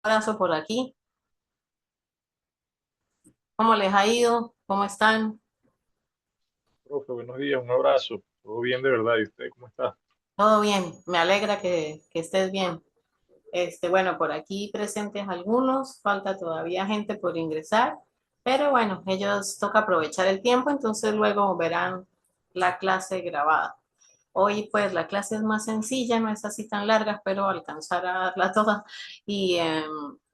Abrazo por aquí. ¿Cómo les ha ido? ¿Cómo están? Profe, buenos días, un abrazo. Todo bien de verdad. ¿Y usted cómo está? Todo bien. Me alegra que estés bien. Bueno, por aquí presentes algunos. Falta todavía gente por ingresar. Pero bueno, ellos toca aprovechar el tiempo, entonces luego verán la clase grabada. Hoy pues la clase es más sencilla, no es así tan larga, espero alcanzar a darla toda.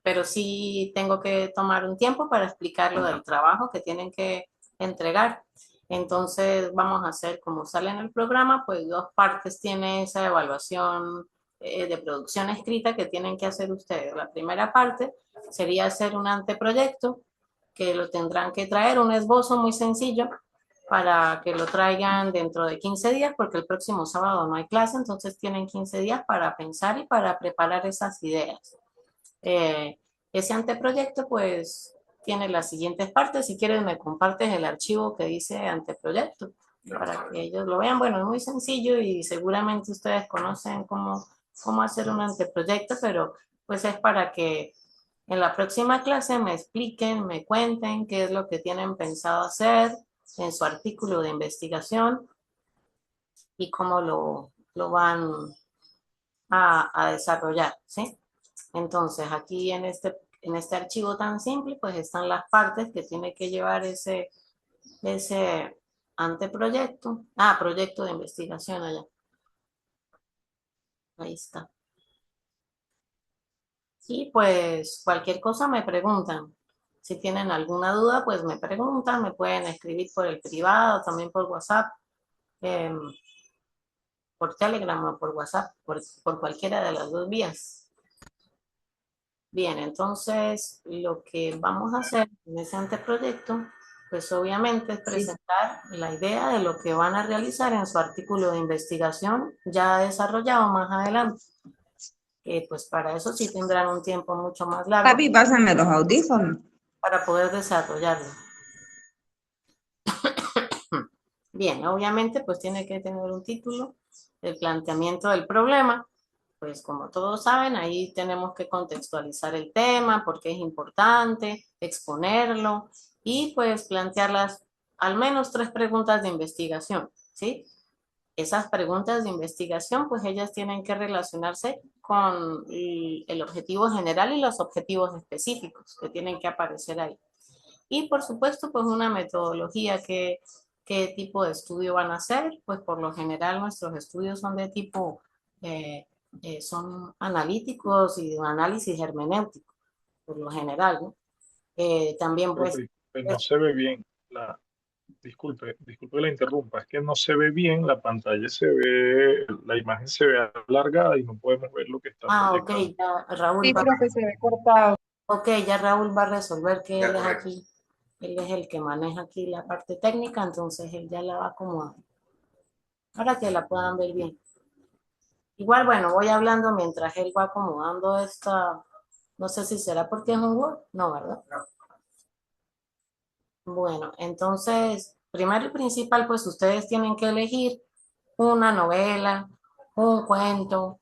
Pero sí tengo que tomar un tiempo para explicar lo del trabajo que tienen que entregar. Entonces vamos a hacer, como sale en el programa, pues dos partes tiene esa evaluación de producción escrita que tienen que hacer ustedes. La primera parte sería hacer un anteproyecto que lo tendrán que traer, un esbozo muy sencillo para que lo traigan dentro de 15 días, porque el próximo sábado no hay clase, entonces tienen 15 días para pensar y para preparar esas ideas. Eh, Ese anteproyecto, pues, tiene las siguientes partes. Si quieres, me compartes el archivo que dice anteproyecto para que ellos lo vean. Bueno, es muy sencillo y seguramente ustedes conocen cómo hacer un anteproyecto, pero pues es para que en la próxima clase me expliquen, me cuenten qué es lo que tienen pensado hacer en su artículo de investigación y cómo lo van a desarrollar, ¿sí? Entonces, aquí en este archivo tan simple, pues están las partes que tiene que llevar ese anteproyecto. Ah, proyecto de investigación allá. Ahí está. Y pues cualquier cosa me preguntan. Si tienen alguna duda, pues me preguntan, me pueden escribir por el privado, también por WhatsApp, eh, por Telegram o por WhatsApp, por cualquiera de las dos vías. Bien, entonces lo que vamos a hacer en ese anteproyecto, pues obviamente es Sí, presentar la idea de lo que van a realizar en su artículo de investigación ya desarrollado más adelante. Pues para eso sí tendrán un tiempo mucho más largo papi, pásame los audífonos. para poder desarrollarlo. Bien, obviamente pues tiene que tener un título, el planteamiento del problema, pues como todos saben, ahí tenemos que contextualizar el tema, por qué es importante, exponerlo y pues plantear al menos tres preguntas de investigación, ¿sí? Esas preguntas de investigación, pues ellas tienen que relacionarse con el objetivo general y los objetivos específicos que tienen que aparecer ahí. Y por supuesto, pues una metodología qué tipo de estudio van a hacer, pues por lo general nuestros estudios son de tipo, eh, son analíticos y de un análisis hermenéutico, por lo general, ¿no? También pues, Profe, no se ve bien la, disculpe que la interrumpa, es que no se ve bien, la pantalla se ve, la imagen se ve alargada y no podemos ver lo que está ok, proyectando. ya Raúl Sí, va, profe, se ve cortado. ok, ya Raúl va a resolver que él es aquí, él es el que maneja aquí la parte técnica, entonces él ya la va a acomodar para que la puedan ver bien. Igual, bueno, voy hablando mientras él va acomodando esta, no sé si será porque es un Word, no, ¿verdad? Bueno, entonces, primero y principal, pues ustedes tienen que elegir una novela, un cuento,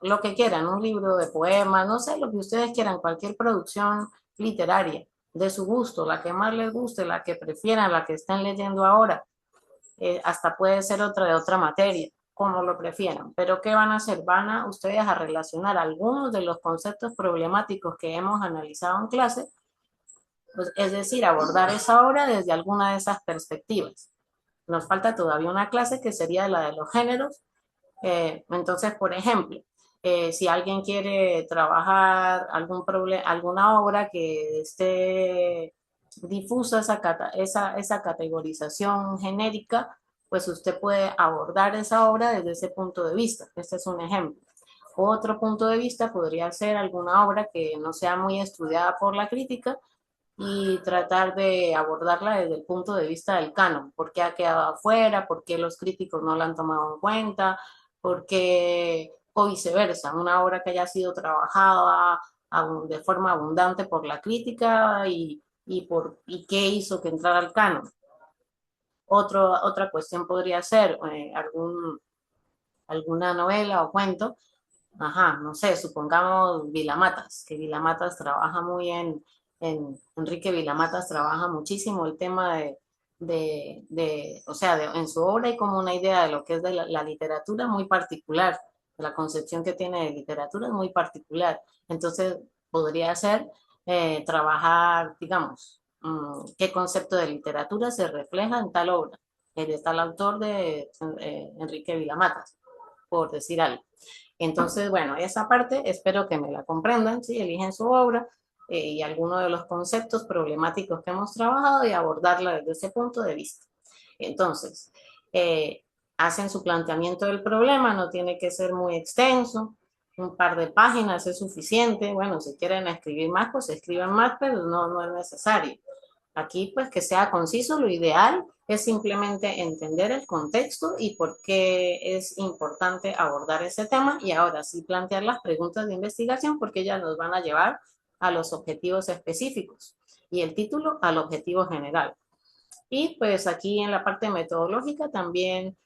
lo que quieran, un libro de poemas, no sé, lo que ustedes quieran, cualquier producción literaria de su gusto, la que más les guste, la que prefieran, la que estén leyendo ahora. Hasta puede ser otra de otra materia, como lo prefieran. Pero ¿qué van a hacer? Van a ustedes a relacionar algunos de los conceptos problemáticos que hemos analizado en clase, pues, es decir, abordar esa obra desde alguna de esas perspectivas. Nos falta todavía una clase que sería la de los géneros. Entonces, por ejemplo, si alguien quiere trabajar alguna obra que esté difusa esa categorización genérica, pues usted puede abordar esa obra desde ese punto de vista. Este es un ejemplo. Otro punto de vista podría ser alguna obra que no sea muy estudiada por la crítica y tratar de abordarla desde el punto de vista del canon, por qué ha quedado afuera, por qué los críticos no la han tomado en cuenta, por qué, o viceversa, una obra que haya sido trabajada de forma abundante por la crítica y qué hizo que entrara al canon. Otra cuestión podría ser alguna novela o cuento ajá, no sé, supongamos Vilamatas, que Vilamatas trabaja muy Enrique Vilamatas trabaja muchísimo el tema o sea, en su obra hay como una idea de lo que es de la literatura muy particular, la concepción que tiene de literatura es muy particular. Entonces, podría ser trabajar, digamos, qué concepto de literatura se refleja en tal obra, de tal autor de Enrique Vilamatas, por decir algo. Entonces, bueno, esa parte espero que me la comprendan, ¿sí? Eligen su obra y algunos de los conceptos problemáticos que hemos trabajado y abordarla desde ese punto de vista. Entonces, eh, hacen su planteamiento del problema, no tiene que ser muy extenso, un par de páginas es suficiente. Bueno, si quieren escribir más, pues escriban más, pero no es necesario. Aquí, pues que sea conciso, lo ideal es simplemente entender el contexto y por qué es importante abordar ese tema y ahora sí plantear las preguntas de investigación porque ellas nos van a llevar a los objetivos específicos y el título al objetivo general. Y pues aquí en la parte metodológica también,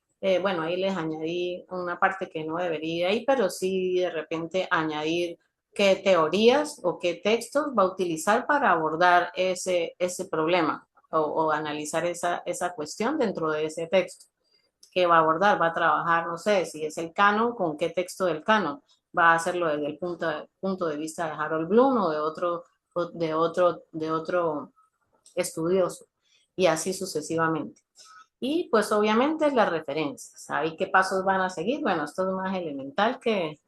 bueno, ahí les añadí una parte que no debería ir ahí, pero sí de repente añadir qué teorías o qué textos va a utilizar para abordar ese problema o analizar esa cuestión dentro de ese texto. ¿Qué va a abordar? Va a trabajar, no sé, si es el canon, ¿con qué texto del canon? Va a hacerlo desde el punto de vista de Harold Bloom o de otro estudioso y así sucesivamente. Y pues obviamente las referencias. ¿Ahí qué pasos van a seguir? Bueno, esto es más elemental que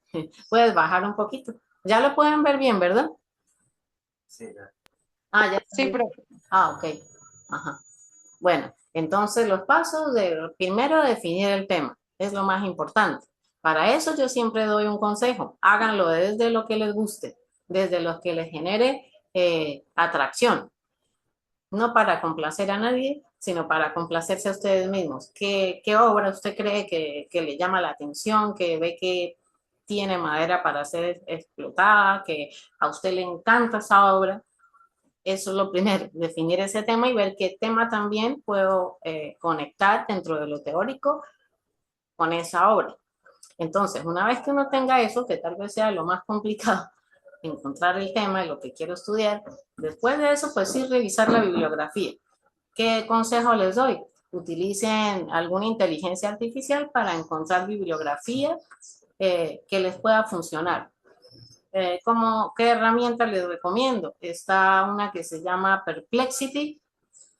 puedes bajar un poquito. Ya lo pueden ver bien, ¿verdad? Ah, ya Sí, salió. profe. Ah, ok. Ajá. Bueno, entonces los pasos de primero definir el tema es lo más importante. Para eso yo siempre doy un consejo. Háganlo desde lo que les guste, desde lo que les genere atracción. No para complacer a nadie, sino para complacerse a ustedes mismos. ¿Qué obra usted cree que le llama la atención, que ve que tiene madera para ser explotada, que a usted le encanta esa obra? Eso es lo primero, definir ese tema y ver qué tema también puedo conectar dentro de lo teórico con esa obra. Entonces, una vez que uno tenga eso, que tal vez sea lo más complicado, encontrar el tema y lo que quiero estudiar, después de eso, pues sí, revisar la bibliografía. ¿Qué consejo les doy? Utilicen alguna inteligencia artificial para encontrar bibliografía que les pueda funcionar. ¿Qué herramienta les recomiendo? Está una que se llama Perplexity,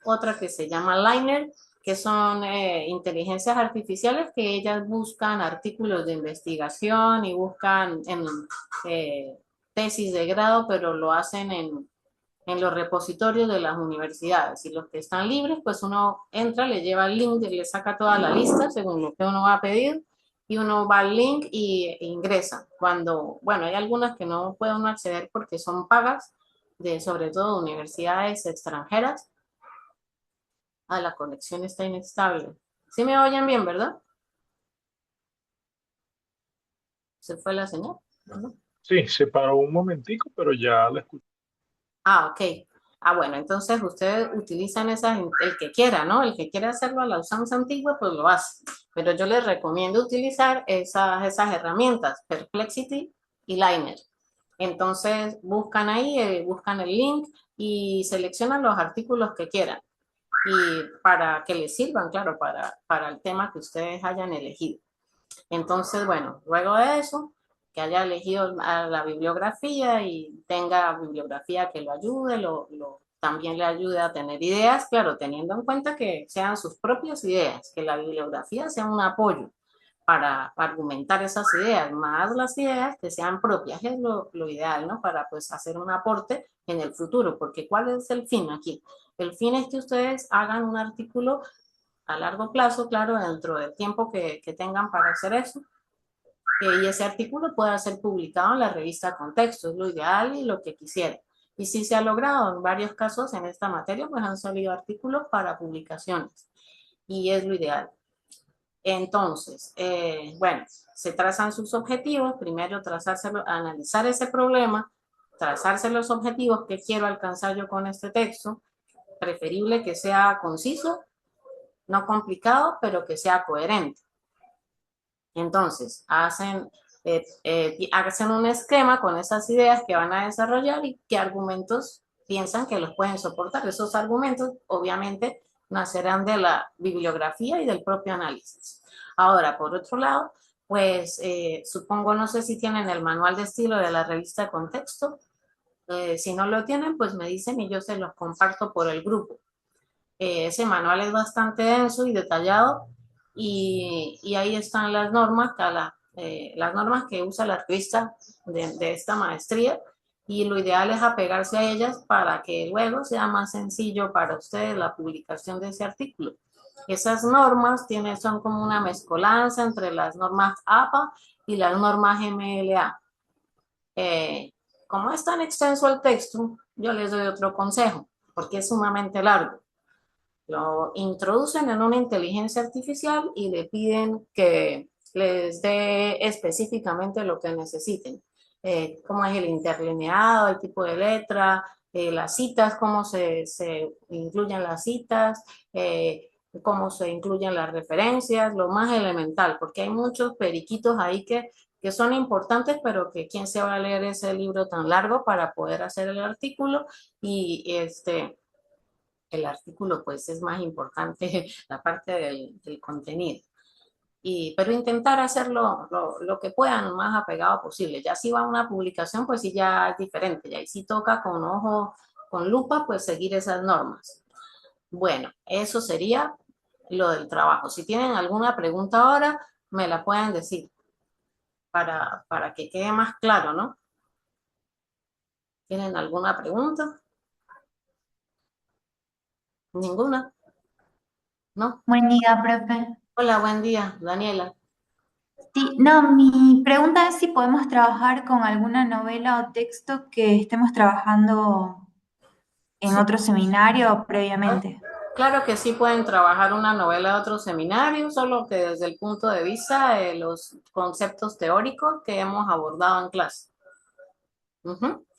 otra que se llama Liner, que son inteligencias artificiales que ellas buscan artículos de investigación y buscan en tesis de grado, pero lo hacen en los repositorios de las universidades. Y los que están libres, pues uno entra, le lleva el link, le saca toda la lista según lo que uno va a pedir y uno va al link e ingresa. Bueno, hay algunas que no puede uno acceder porque son pagas, sobre todo de universidades extranjeras. Ah, la conexión está inestable. ¿Sí me oyen bien, verdad? ¿Se fue la señal? ¿No? Sí, se paró un momentico, pero ya la escuché. Ah, ok. Ah, bueno, entonces ustedes utilizan esas, el que quiera, ¿no? El que quiera hacerlo a la usanza antigua, pues lo hace. Pero yo les recomiendo utilizar esas herramientas, Perplexity y Liner. Entonces buscan ahí, buscan el link y seleccionan los artículos que quieran. Y para que les sirvan, claro, para el tema que ustedes hayan elegido. Entonces, bueno, luego de eso, que haya elegido a la bibliografía y tenga bibliografía que lo ayude, también le ayude a tener ideas, claro, teniendo en cuenta que sean sus propias ideas, que la bibliografía sea un apoyo para argumentar esas ideas, más las ideas que sean propias, es lo ideal, ¿no? Para pues hacer un aporte en el futuro, porque ¿cuál es el fin aquí? El fin es que ustedes hagan un artículo a largo plazo, claro, dentro del tiempo que tengan para hacer eso. Y ese artículo pueda ser publicado en la revista Contexto, es lo ideal y lo que quisiera. Y si se ha logrado en varios casos en esta materia, pues han salido artículos para publicaciones y es lo ideal. Entonces, bueno, se trazan sus objetivos, primero analizar ese problema, trazarse los objetivos que quiero alcanzar yo con este texto, preferible que sea conciso, no complicado, pero que sea coherente. Entonces, hacen hacen un esquema con esas ideas que van a desarrollar y qué argumentos piensan que los pueden soportar. Esos argumentos, obviamente, nacerán de la bibliografía y del propio análisis. Ahora, por otro lado, pues supongo, no sé si tienen el manual de estilo de la revista Contexto. Si no lo tienen, pues me dicen y yo se los comparto por el grupo. Ese manual es bastante denso y detallado y ahí están las normas que usa la revista de esta maestría y lo ideal es apegarse a ellas para que luego sea más sencillo para ustedes la publicación de ese artículo. Esas normas son como una mezcolanza entre las normas APA y las normas MLA. Como es tan extenso el texto, yo les doy otro consejo, porque es sumamente largo. Lo introducen en una inteligencia artificial y le piden que les dé específicamente lo que necesiten. Cómo es el interlineado, el tipo de letra, las citas, cómo se incluyen las citas, cómo se incluyen las referencias, lo más elemental, porque hay muchos periquitos ahí que son importantes, pero que quién se va a leer ese libro tan largo para poder hacer el artículo y el artículo pues es más importante la parte del contenido. Pero intentar hacerlo lo que puedan, lo más apegado posible. Ya si va a una publicación, pues sí ya es diferente. Ya ahí sí toca con ojo, con lupa, pues seguir esas normas. Bueno, eso sería lo del trabajo. Si tienen alguna pregunta ahora, me la pueden decir para que quede más claro, ¿no? ¿Tienen alguna pregunta? ¿Ninguna? ¿No? Buen día, profe. Hola, buen día, Daniela. Sí, no, mi pregunta es si podemos trabajar con alguna novela o texto que estemos trabajando en Sí. otro seminario previamente. Claro que sí pueden trabajar una novela de otro seminario, solo que desde el punto de vista de los conceptos teóricos que hemos abordado en clase.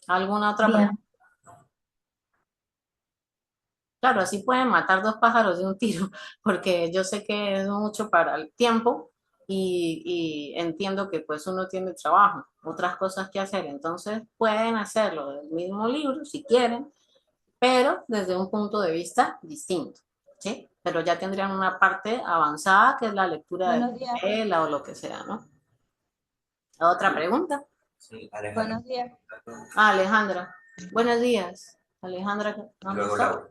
¿Alguna otra Bien, pregunta? Claro, así pueden matar dos pájaros de un tiro, porque yo sé que es mucho para el tiempo y entiendo que pues uno tiene trabajo, otras cosas que hacer, entonces pueden hacerlo del mismo libro si quieren, pero desde un punto de vista distinto, ¿sí? Pero ya tendrían una parte avanzada que es la lectura de Buenos días. novela o lo que sea, ¿no? ¿Otra pregunta? Sí, Alejandra. Buenos días. Alejandra. Buenos días. Alejandra, ¿dónde Luego está? Laura.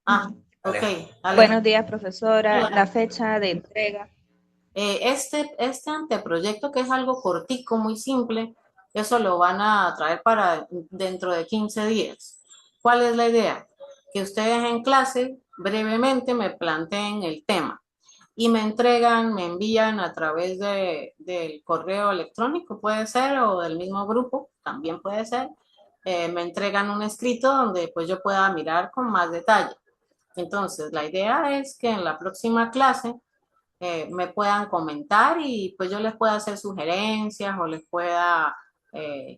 Ah, ok. Alejandra. Buenos días, profesora. Hola. La fecha de entrega. Este anteproyecto que es algo cortico, muy simple, eso lo van a traer para dentro de 15 días. ¿Cuál es la idea? Que ustedes en clase brevemente me planteen el tema y me entregan, me envían a través del correo electrónico, puede ser, o del mismo grupo, también puede ser, me entregan un escrito donde pues yo pueda mirar con más detalle. Entonces, la idea es que en la próxima clase me puedan comentar y pues yo les pueda hacer sugerencias o les pueda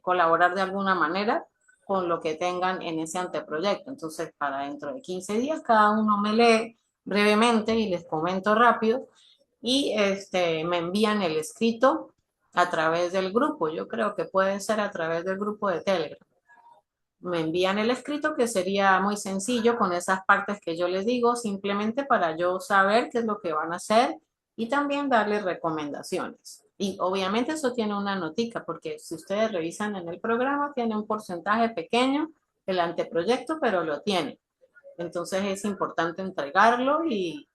colaborar de alguna manera con lo que tengan en ese anteproyecto. Entonces, para dentro de 15 días, cada uno me lee brevemente y les comento rápido y me envían el escrito a través del grupo. Yo creo que puede ser a través del grupo de Telegram. Me envían el escrito que sería muy sencillo con esas partes que yo les digo, simplemente para yo saber qué es lo que van a hacer y también darles recomendaciones. Y obviamente eso tiene una notica, porque si ustedes revisan en el programa, tiene un porcentaje pequeño el anteproyecto, pero lo tiene. Entonces es importante entregarlo y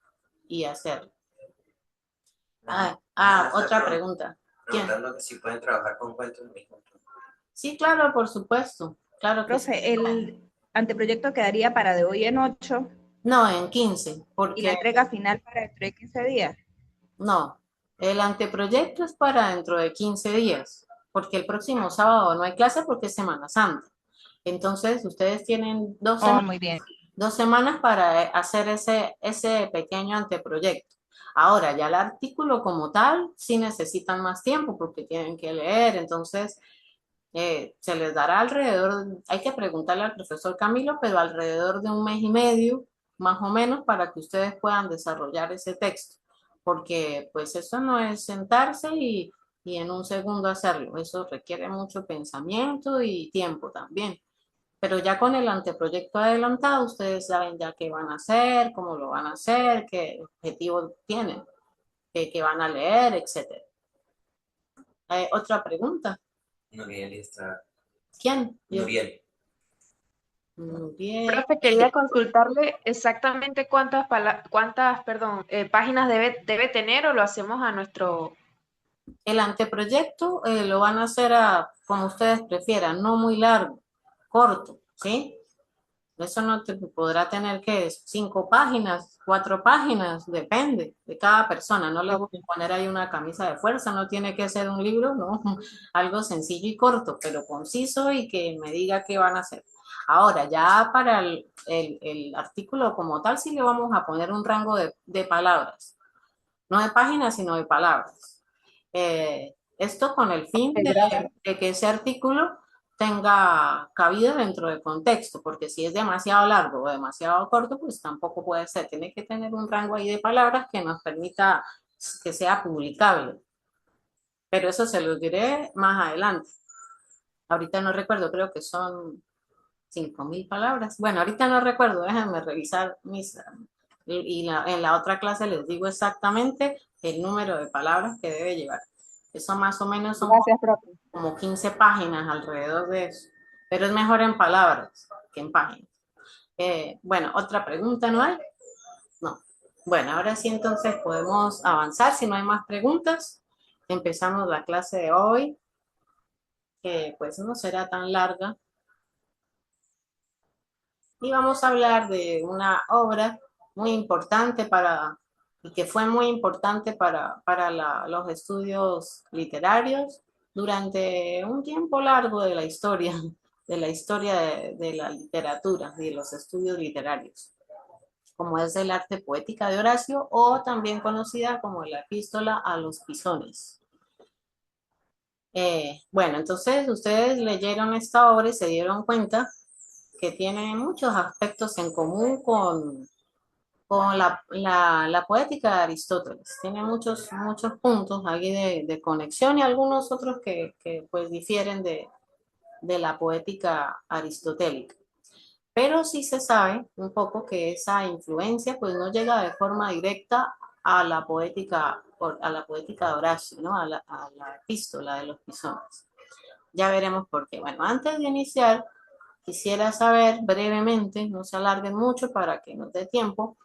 hacerlo. Otra pregunta. Preguntando que si pueden trabajar con cuentos mismos. Sí, claro, por supuesto. Claro que sí. Profe, el anteproyecto quedaría para de hoy en 8 No, en 15, y la porque entrega final para dentro de 15 días. no, el anteproyecto es para dentro de 15 días, porque el próximo sábado no hay clase porque es Semana Santa. Entonces, ustedes tienen Oh, muy bien. 2 semanas para hacer ese pequeño anteproyecto. Ahora, ya el artículo como tal, sí necesitan más tiempo porque tienen que leer, entonces se les dará alrededor, hay que preguntarle al profesor Camilo, pero alrededor de 1 mes y medio, más o menos, para que ustedes puedan desarrollar ese texto, porque pues eso no es sentarse y en un segundo hacerlo. Eso requiere mucho pensamiento y tiempo también. Pero ya con el anteproyecto adelantado, ustedes saben ya qué van a hacer, cómo lo van a hacer, qué objetivo tienen, qué van a leer, etcétera. Otra pregunta. Nuriel está. ¿Quién? Nuriel. Bien. Profe, quería consultarle exactamente páginas debe tener o lo hacemos a nuestro... El anteproyecto lo van a hacer como ustedes prefieran, no muy largo, corto, ¿sí? Eso no te podrá tener que 5 páginas, 4 páginas, depende de cada persona. No le voy a poner ahí una camisa de fuerza, no tiene que ser un libro, no, algo sencillo y corto, pero conciso y que me diga qué van a hacer. Ahora, ya para el artículo como tal, sí le vamos a poner un rango de palabras, no de páginas, sino de palabras. Esto con el fin Gracias. de que ese artículo tenga cabida dentro del contexto, porque si es demasiado largo o demasiado corto, pues tampoco puede ser. Tiene que tener un rango ahí de palabras que nos permita que sea publicable. Pero eso se los diré más adelante. Ahorita no recuerdo, creo que son 5.000 palabras. Bueno, ahorita no recuerdo, déjenme revisar en la otra clase les digo exactamente el número de palabras que debe llevar. Eso más o menos son Gracias, profe. como 15 páginas alrededor de eso, pero es mejor en palabras que en páginas. Bueno, otra pregunta, ¿no hay? No. Bueno, ahora sí entonces podemos avanzar. Si no hay más preguntas, empezamos la clase de hoy, que pues no será tan larga. Y vamos a hablar de una obra muy importante y que fue muy importante para los estudios literarios durante un tiempo largo de la historia, de la literatura y de los estudios literarios, como es el arte poética de Horacio o también conocida como la epístola a los Pisones. Bueno, entonces ustedes leyeron esta obra y se dieron cuenta que tiene muchos aspectos en común con la poética de Aristóteles. Tiene muchos puntos ahí de conexión y algunos otros que pues difieren de la poética aristotélica. Pero sí se sabe un poco que esa influencia pues no llega de forma directa a la poética de Horacio, ¿no? A la epístola de los Pisones. Ya veremos por qué. Bueno, antes de iniciar, quisiera saber brevemente, no se alarguen mucho para que nos dé tiempo,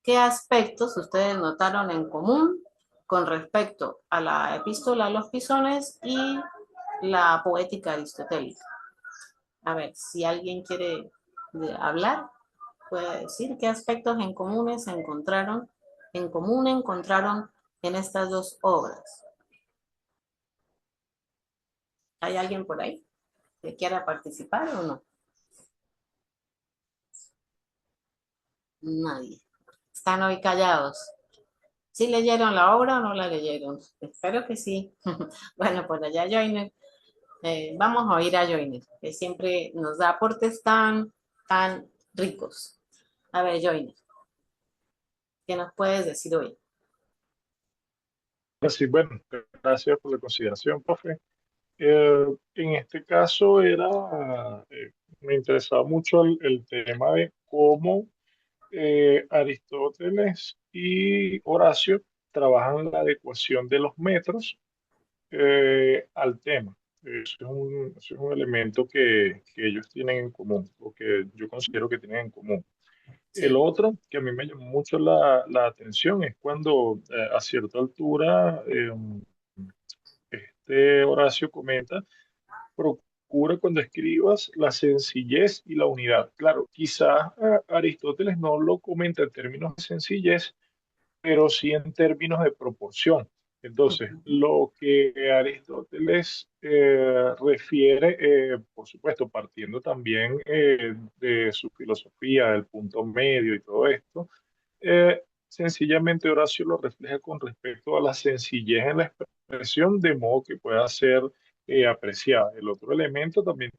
qué aspectos ustedes notaron en común con respecto a la epístola a los Pisones y la poética aristotélica. A ver, si alguien quiere hablar, puede decir qué aspectos en común encontraron en estas dos obras. ¿Hay alguien por ahí que quiera participar o no? Nadie. Están hoy callados. ¿Sí leyeron la obra o no la leyeron? Espero que sí. Bueno, por allá Joiner. Vamos a oír a Joiner, que siempre nos da aportes tan ricos. A ver, Joiner, ¿qué nos puedes decir hoy? Así, bueno, gracias por la consideración, profe. En este caso me interesaba mucho el tema de cómo Aristóteles y Horacio trabajan la adecuación de los metros al tema. Eso es un elemento que ellos tienen en común, o que yo considero que tienen en común. El Sí, otro que a mí me llamó mucho la atención es cuando a cierta altura Horacio comenta, procura cuando escribas la sencillez y la unidad. Claro, quizás Aristóteles no lo comenta en términos de sencillez, pero sí en términos de proporción. Entonces, lo que Aristóteles refiere, por supuesto, partiendo también de su filosofía, del punto medio y todo esto, sencillamente Horacio lo refleja con respecto a la sencillez en la expresión, de modo que pueda ser apreciada. El otro elemento también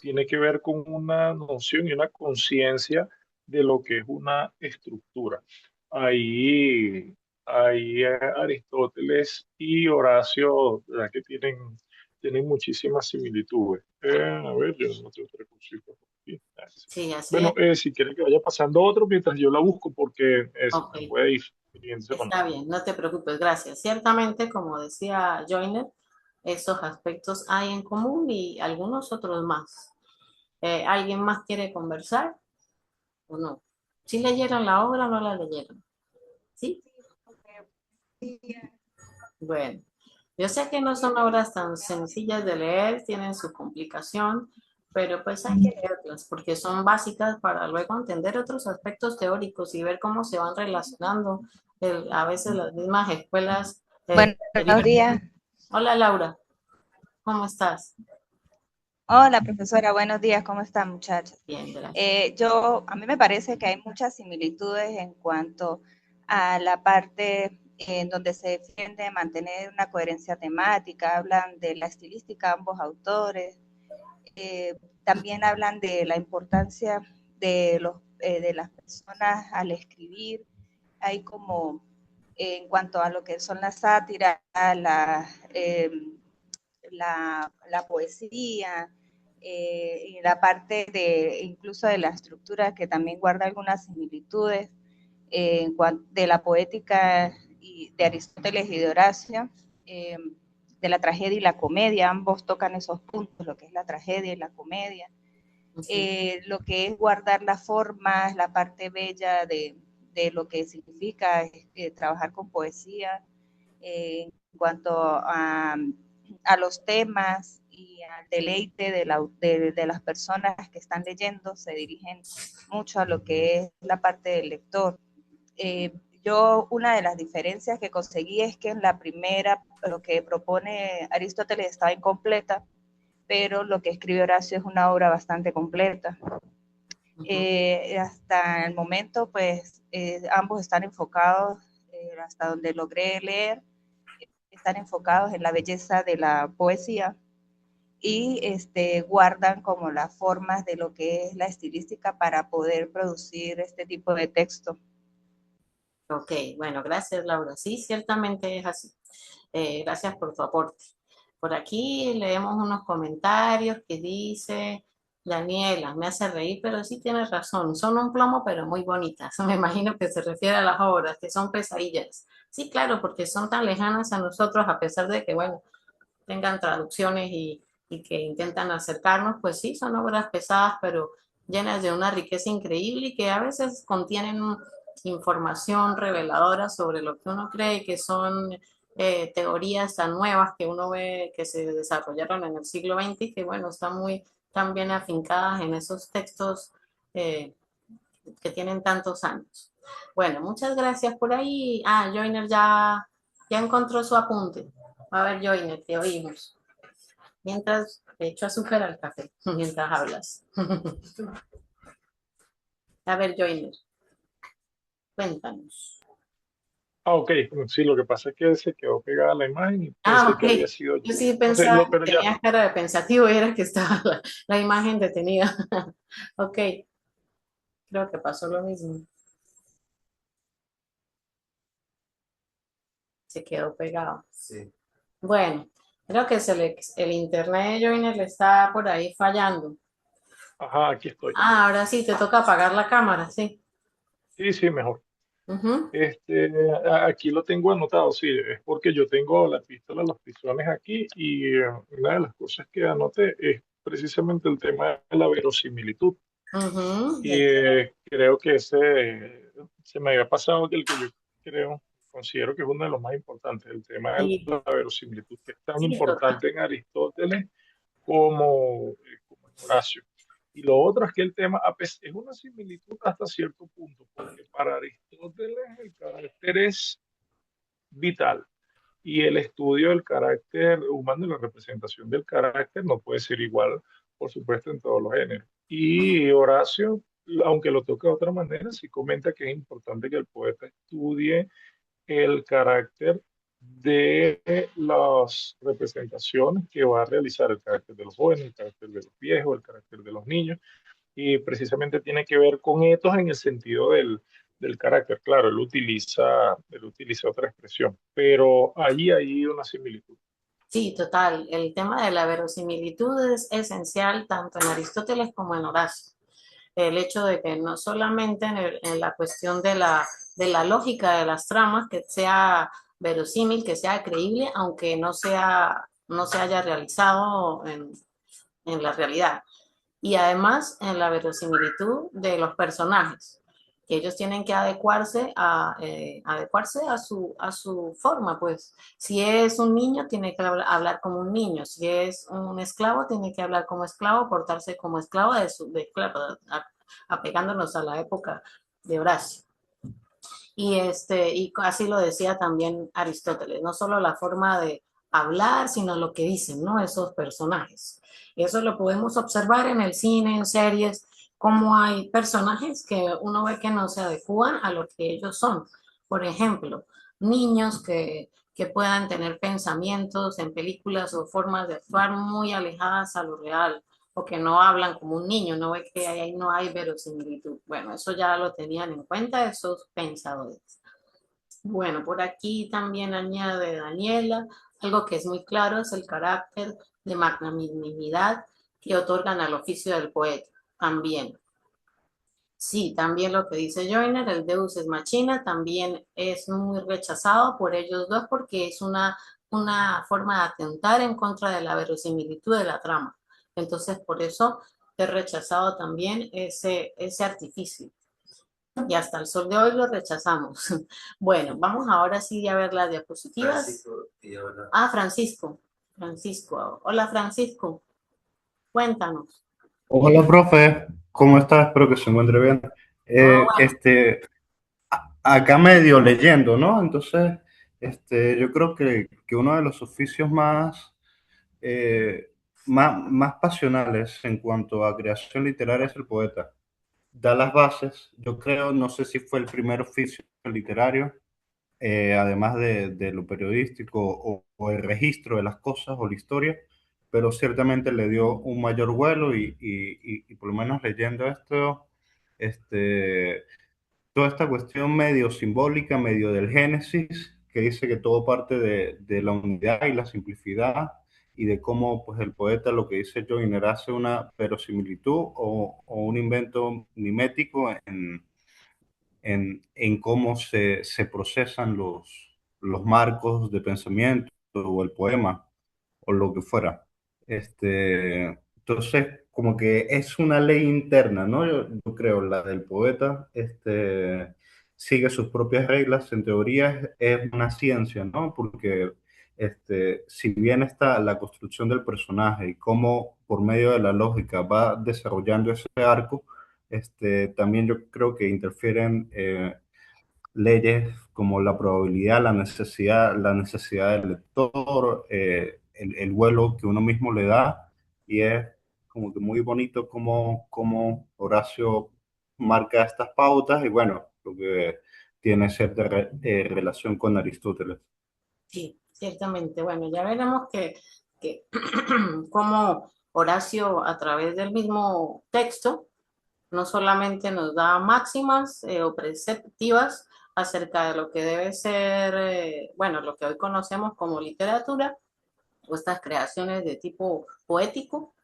tiene que ver con una noción y una conciencia de lo que es una estructura. Ahí ahí Aristóteles y Horacio, ¿verdad? Que tienen muchísimas similitudes. A ver, yo no tengo otra cosita por aquí. Sí, así Bueno, es. si quieren que vaya pasando otro mientras yo la busco, porque se Ok, me puede ir. Siguiente semana. está bien, no te preocupes, gracias. Ciertamente, como decía Joyner, esos aspectos hay en común y algunos otros más. ¿Alguien más quiere conversar o no? ¿Sí leyeron la obra o no la leyeron? ¿Sí? Bueno, yo sé que no son obras tan sencillas de leer, tienen su complicación, pero pues hay que leerlas porque son básicas para luego entender otros aspectos teóricos y ver cómo se van relacionando a veces las mismas escuelas Buenos anteriores. días. Hola Laura, ¿cómo estás? Hola, profesora. Buenos días. ¿Cómo están, muchachos? Bien, gracias. A mí me parece que hay muchas similitudes en cuanto a la parte en donde se defiende mantener una coherencia temática, hablan de la estilística ambos autores, también hablan de la importancia de las personas al escribir, hay como en cuanto a lo que son las sátiras, eh, la poesía, y la parte de incluso de la estructura que también guarda algunas similitudes de la poética y de Aristóteles y de Horacio, eh, de la tragedia y la comedia, ambos tocan esos puntos, lo que es la tragedia y la comedia, lo que es guardar las formas, la parte bella de lo que significa trabajar con poesía, en cuanto a los temas y al deleite de las personas que están leyendo, se dirigen mucho a lo que es la parte del lector. Yo una de las diferencias que conseguí es que en la primera, lo que propone Aristóteles estaba incompleta, pero lo que escribe Horacio es una obra bastante completa. Hasta el momento, pues ambos están enfocados, hasta donde logré leer, están enfocados en la belleza de la poesía y guardan como las formas de lo que es la estilística para poder producir este tipo de texto. Ok, bueno, gracias Laura. Sí, ciertamente es así. Gracias por tu aporte. Por aquí leemos unos comentarios que dice Daniela, me hace reír, pero sí tienes razón. Son un plomo, pero muy bonitas. Me imagino que se refiere a las obras, que son pesadillas. Sí, claro, porque son tan lejanas a nosotros, a pesar de que, bueno, tengan traducciones y que intentan acercarnos, pues sí, son obras pesadas, pero llenas de una riqueza increíble y que a veces contienen información reveladora sobre lo que uno cree que son teorías tan nuevas que uno ve que se desarrollaron en el siglo XX y que, bueno, están muy tan bien afincadas en esos textos eh, que tienen tantos años. Bueno, muchas gracias por ahí. Ah, Joyner ya encontró su apunte. A ver, Joyner, te oímos. Mientras le echo azúcar al café, mientras hablas. A ver, Joyner, cuéntanos. Ok, sí, lo que pasa es que se quedó pegada la imagen y Ah, pensé ok. que había sido Yo yo. sí No sé, pensaba que pero ya. tenías cara de pensativo y era que estaba la imagen detenida. Ok, creo que pasó lo mismo. Se quedó pegado. Sí. Bueno, creo que el internet de Joyner le está por ahí fallando. Ajá, aquí estoy. Ah, ahora sí, te toca apagar la cámara, sí. Sí, sí, mejor. Ujú. Aquí lo tengo anotado, sí, es porque yo tengo la epístola, los pisones aquí y una de las cosas que anoté es precisamente el tema de la verosimilitud. Ujú, Y creo que ese se me había pasado que el que yo considero que es uno de los más importantes, el tema de sí, la verosimilitud, que es tan sí, total. importante en Aristóteles como en Horacio. Y lo otro es que el tema es una similitud hasta cierto punto, porque para Aristóteles el carácter es vital y el estudio del carácter humano y la representación del carácter no puede ser igual, por supuesto, en todos los géneros. Y Horacio, aunque lo toca de otra manera, sí comenta que es importante que el poeta estudie el carácter de las representaciones que va a realizar, el carácter de los jóvenes, el carácter de los viejos, el carácter de los niños, y precisamente tiene que ver con etos en el sentido del carácter. Claro, él utiliza otra expresión, pero allí hay una similitud. Sí, total. El tema de la verosimilitud es esencial tanto en Aristóteles como en Horacio. El hecho de que no solamente en la cuestión de la lógica de las tramas, que sea verosímil, que sea creíble, aunque no se haya realizado en la realidad. Y además en la verosimilitud de los personajes, que ellos tienen que adecuarse a su forma, pues. Si es un niño, tiene que hablar como un niño. Si es un esclavo, tiene que hablar como esclavo, portarse como esclavo, claro, apegándonos a la época de Horacio. Y así lo decía también Aristóteles, no solo la forma de hablar, sino lo que dicen, ¿no? Esos personajes. Eso lo podemos observar en el cine, en series, como hay personajes que uno ve que no se adecúan a lo que ellos son. Por ejemplo, niños que puedan tener pensamientos en películas o formas de actuar muy alejadas a lo real, o que no hablan como un niño, no ve que ahí no hay verosimilitud. Bueno, eso ya lo tenían en cuenta esos pensadores. Bueno, por aquí también añade Daniela, algo que es muy claro es el carácter de magnanimidad que otorgan al oficio del poeta. También, sí, también lo que dice Joyner, el Deus es machina, también es muy rechazado por ellos dos porque es una forma de atentar en contra de la verosimilitud de la trama. Entonces, por eso he rechazado también ese artificio. Y hasta el sol de hoy lo rechazamos. Bueno, vamos ahora sí a ver las diapositivas. Francisco, Francisco. Francisco. Hola, Francisco. Cuéntanos. Hola, profe, ¿cómo estás? Espero que se encuentre bien. Bueno, Acá medio leyendo, ¿no? Entonces, yo creo que uno de los oficios eh, más pasionales en cuanto a creación literaria es el poeta. Da las bases, yo creo, no sé si fue el primer oficio literario, además de lo periodístico o el registro de las cosas o la historia, pero ciertamente le dio un mayor vuelo y por lo menos leyendo esto, este, toda esta cuestión medio simbólica, medio del Génesis, que dice que todo parte de la unidad y la simplicidad y de cómo pues, el poeta, lo que dice Joyner, hace una verosimilitud o un invento mimético en cómo se procesan los marcos de pensamiento o el poema o lo que fuera. Entonces, como que es una ley interna, ¿no? Yo creo, la del poeta, sigue sus propias reglas, en teoría es una ciencia, ¿no? Porque si bien está la construcción del personaje y cómo por medio de la lógica va desarrollando ese arco, también yo creo que interfieren leyes como la probabilidad, la necesidad del lector, el vuelo que uno mismo le da, y es como que muy bonito como Horacio marca estas pautas y bueno, lo que tiene cierta relación con Aristóteles. sí, ciertamente. Bueno, ya veremos que cómo Horacio, a través del mismo texto, no solamente nos da máximas o preceptivas acerca de lo que debe ser, bueno, lo que hoy conocemos como literatura, o estas creaciones de tipo poético.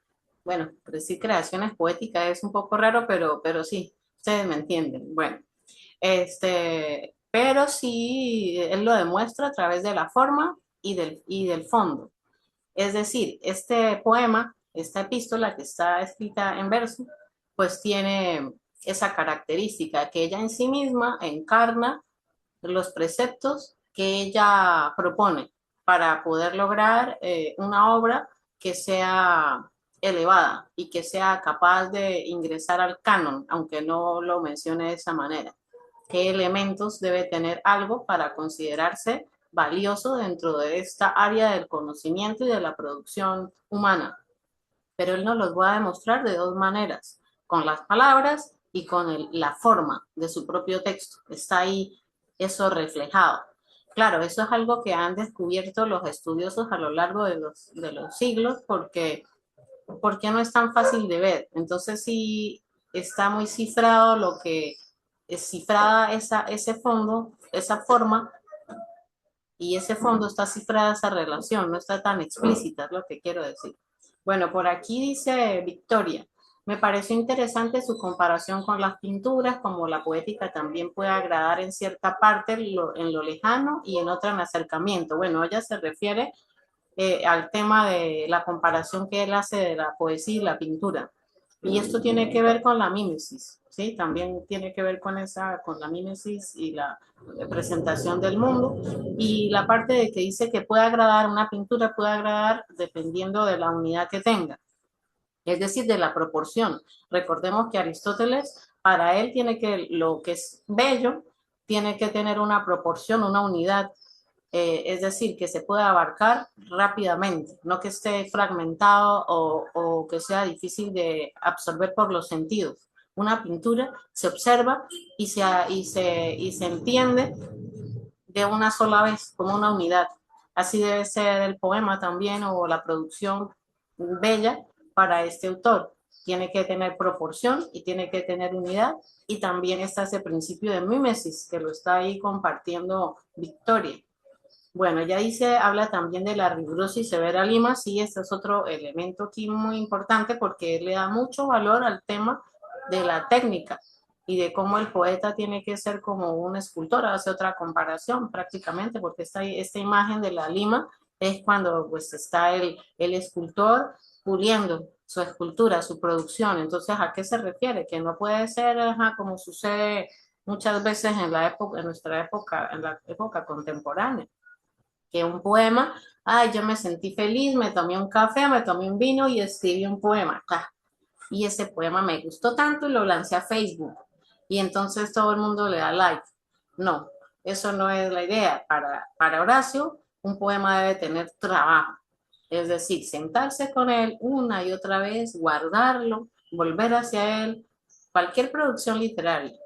Bueno, decir creaciones poéticas es un poco raro, pero sí, ustedes me entienden. Bueno, pero sí, él lo demuestra a través de la forma y del fondo. Es decir, este poema, esta epístola que está escrita en verso, pues tiene esa característica que ella en sí misma encarna los preceptos que ella propone para poder lograr una obra que sea elevada y que sea capaz de ingresar al canon, aunque no lo mencione de esa manera. ¿Qué elementos debe tener algo para considerarse valioso dentro de esta área del conocimiento y de la producción humana? Pero él nos los va a demostrar de dos maneras, con las palabras y con la forma de su propio texto. Está ahí eso reflejado. Claro, eso es algo que han descubierto los estudiosos a lo largo de los siglos porque no es tan fácil de ver. Entonces sí está muy cifrado lo que cifrada ese fondo, esa forma, y ese fondo está cifrada esa relación, no está tan explícita, es lo que quiero decir. Bueno, por aquí dice Victoria, me pareció interesante su comparación con las pinturas, como la poética también puede agradar en cierta parte en lo lejano y en otra en acercamiento. Bueno, ella se refiere al tema de la comparación que él hace de la poesía y la pintura. Y esto tiene que ver con la mímesis, ¿sí? También tiene que ver con la mímesis y la presentación del mundo. Y la parte de que dice que puede agradar, una pintura puede agradar dependiendo de la unidad que tenga, es decir, de la proporción. Recordemos que Aristóteles, para él lo que es bello, tiene que tener una proporción, una unidad, es decir, que se pueda abarcar rápidamente, no que esté fragmentado o que sea difícil de absorber por los sentidos. Una pintura se observa y se entiende de una sola vez, como una unidad. Así debe ser el poema también o la producción bella para este autor. Tiene que tener proporción y tiene que tener unidad, y también está ese principio de mímesis que lo está ahí compartiendo Victoria. Bueno, ya habla también de la rigurosa y severa lima. Sí, este es otro elemento aquí muy importante porque le da mucho valor al tema de la técnica y de cómo el poeta tiene que ser como un escultor. Hace otra comparación prácticamente, porque esta imagen de la lima es cuando pues está el escultor puliendo su escultura, su producción. Entonces, ¿a qué se refiere? Que no puede ser como sucede muchas veces en nuestra época, en la época contemporánea, que un poema, ay, yo me sentí feliz, me tomé un café, me tomé un vino y escribí un poema. Y ese poema me gustó tanto y lo lancé a Facebook. Y entonces todo el mundo le da like. No, eso no es la idea. Para Horacio, un poema debe tener trabajo. Es decir, sentarse con él una y otra vez, guardarlo, volver hacia él, cualquier producción literaria.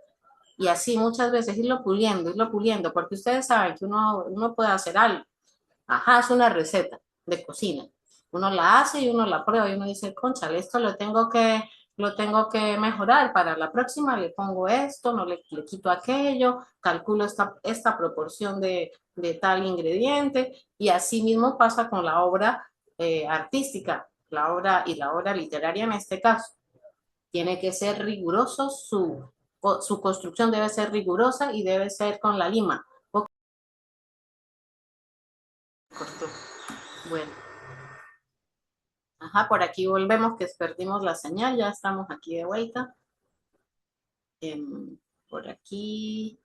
Y así muchas veces irlo puliendo, porque ustedes saben que uno puede hacer algo. Ajá, es una receta de cocina. Uno la hace y uno la prueba y uno dice, cónchale, esto lo tengo que mejorar. Para la próxima le pongo esto, no le quito aquello, calculo esta proporción de tal ingrediente. Y así mismo pasa con la obra artística, la obra literaria en este caso. Tiene que ser riguroso, su construcción debe ser rigurosa y debe ser con la lima. Cortó. Bueno. Ajá, por aquí volvemos, que perdimos la señal, ya estamos aquí de vuelta. Por aquí,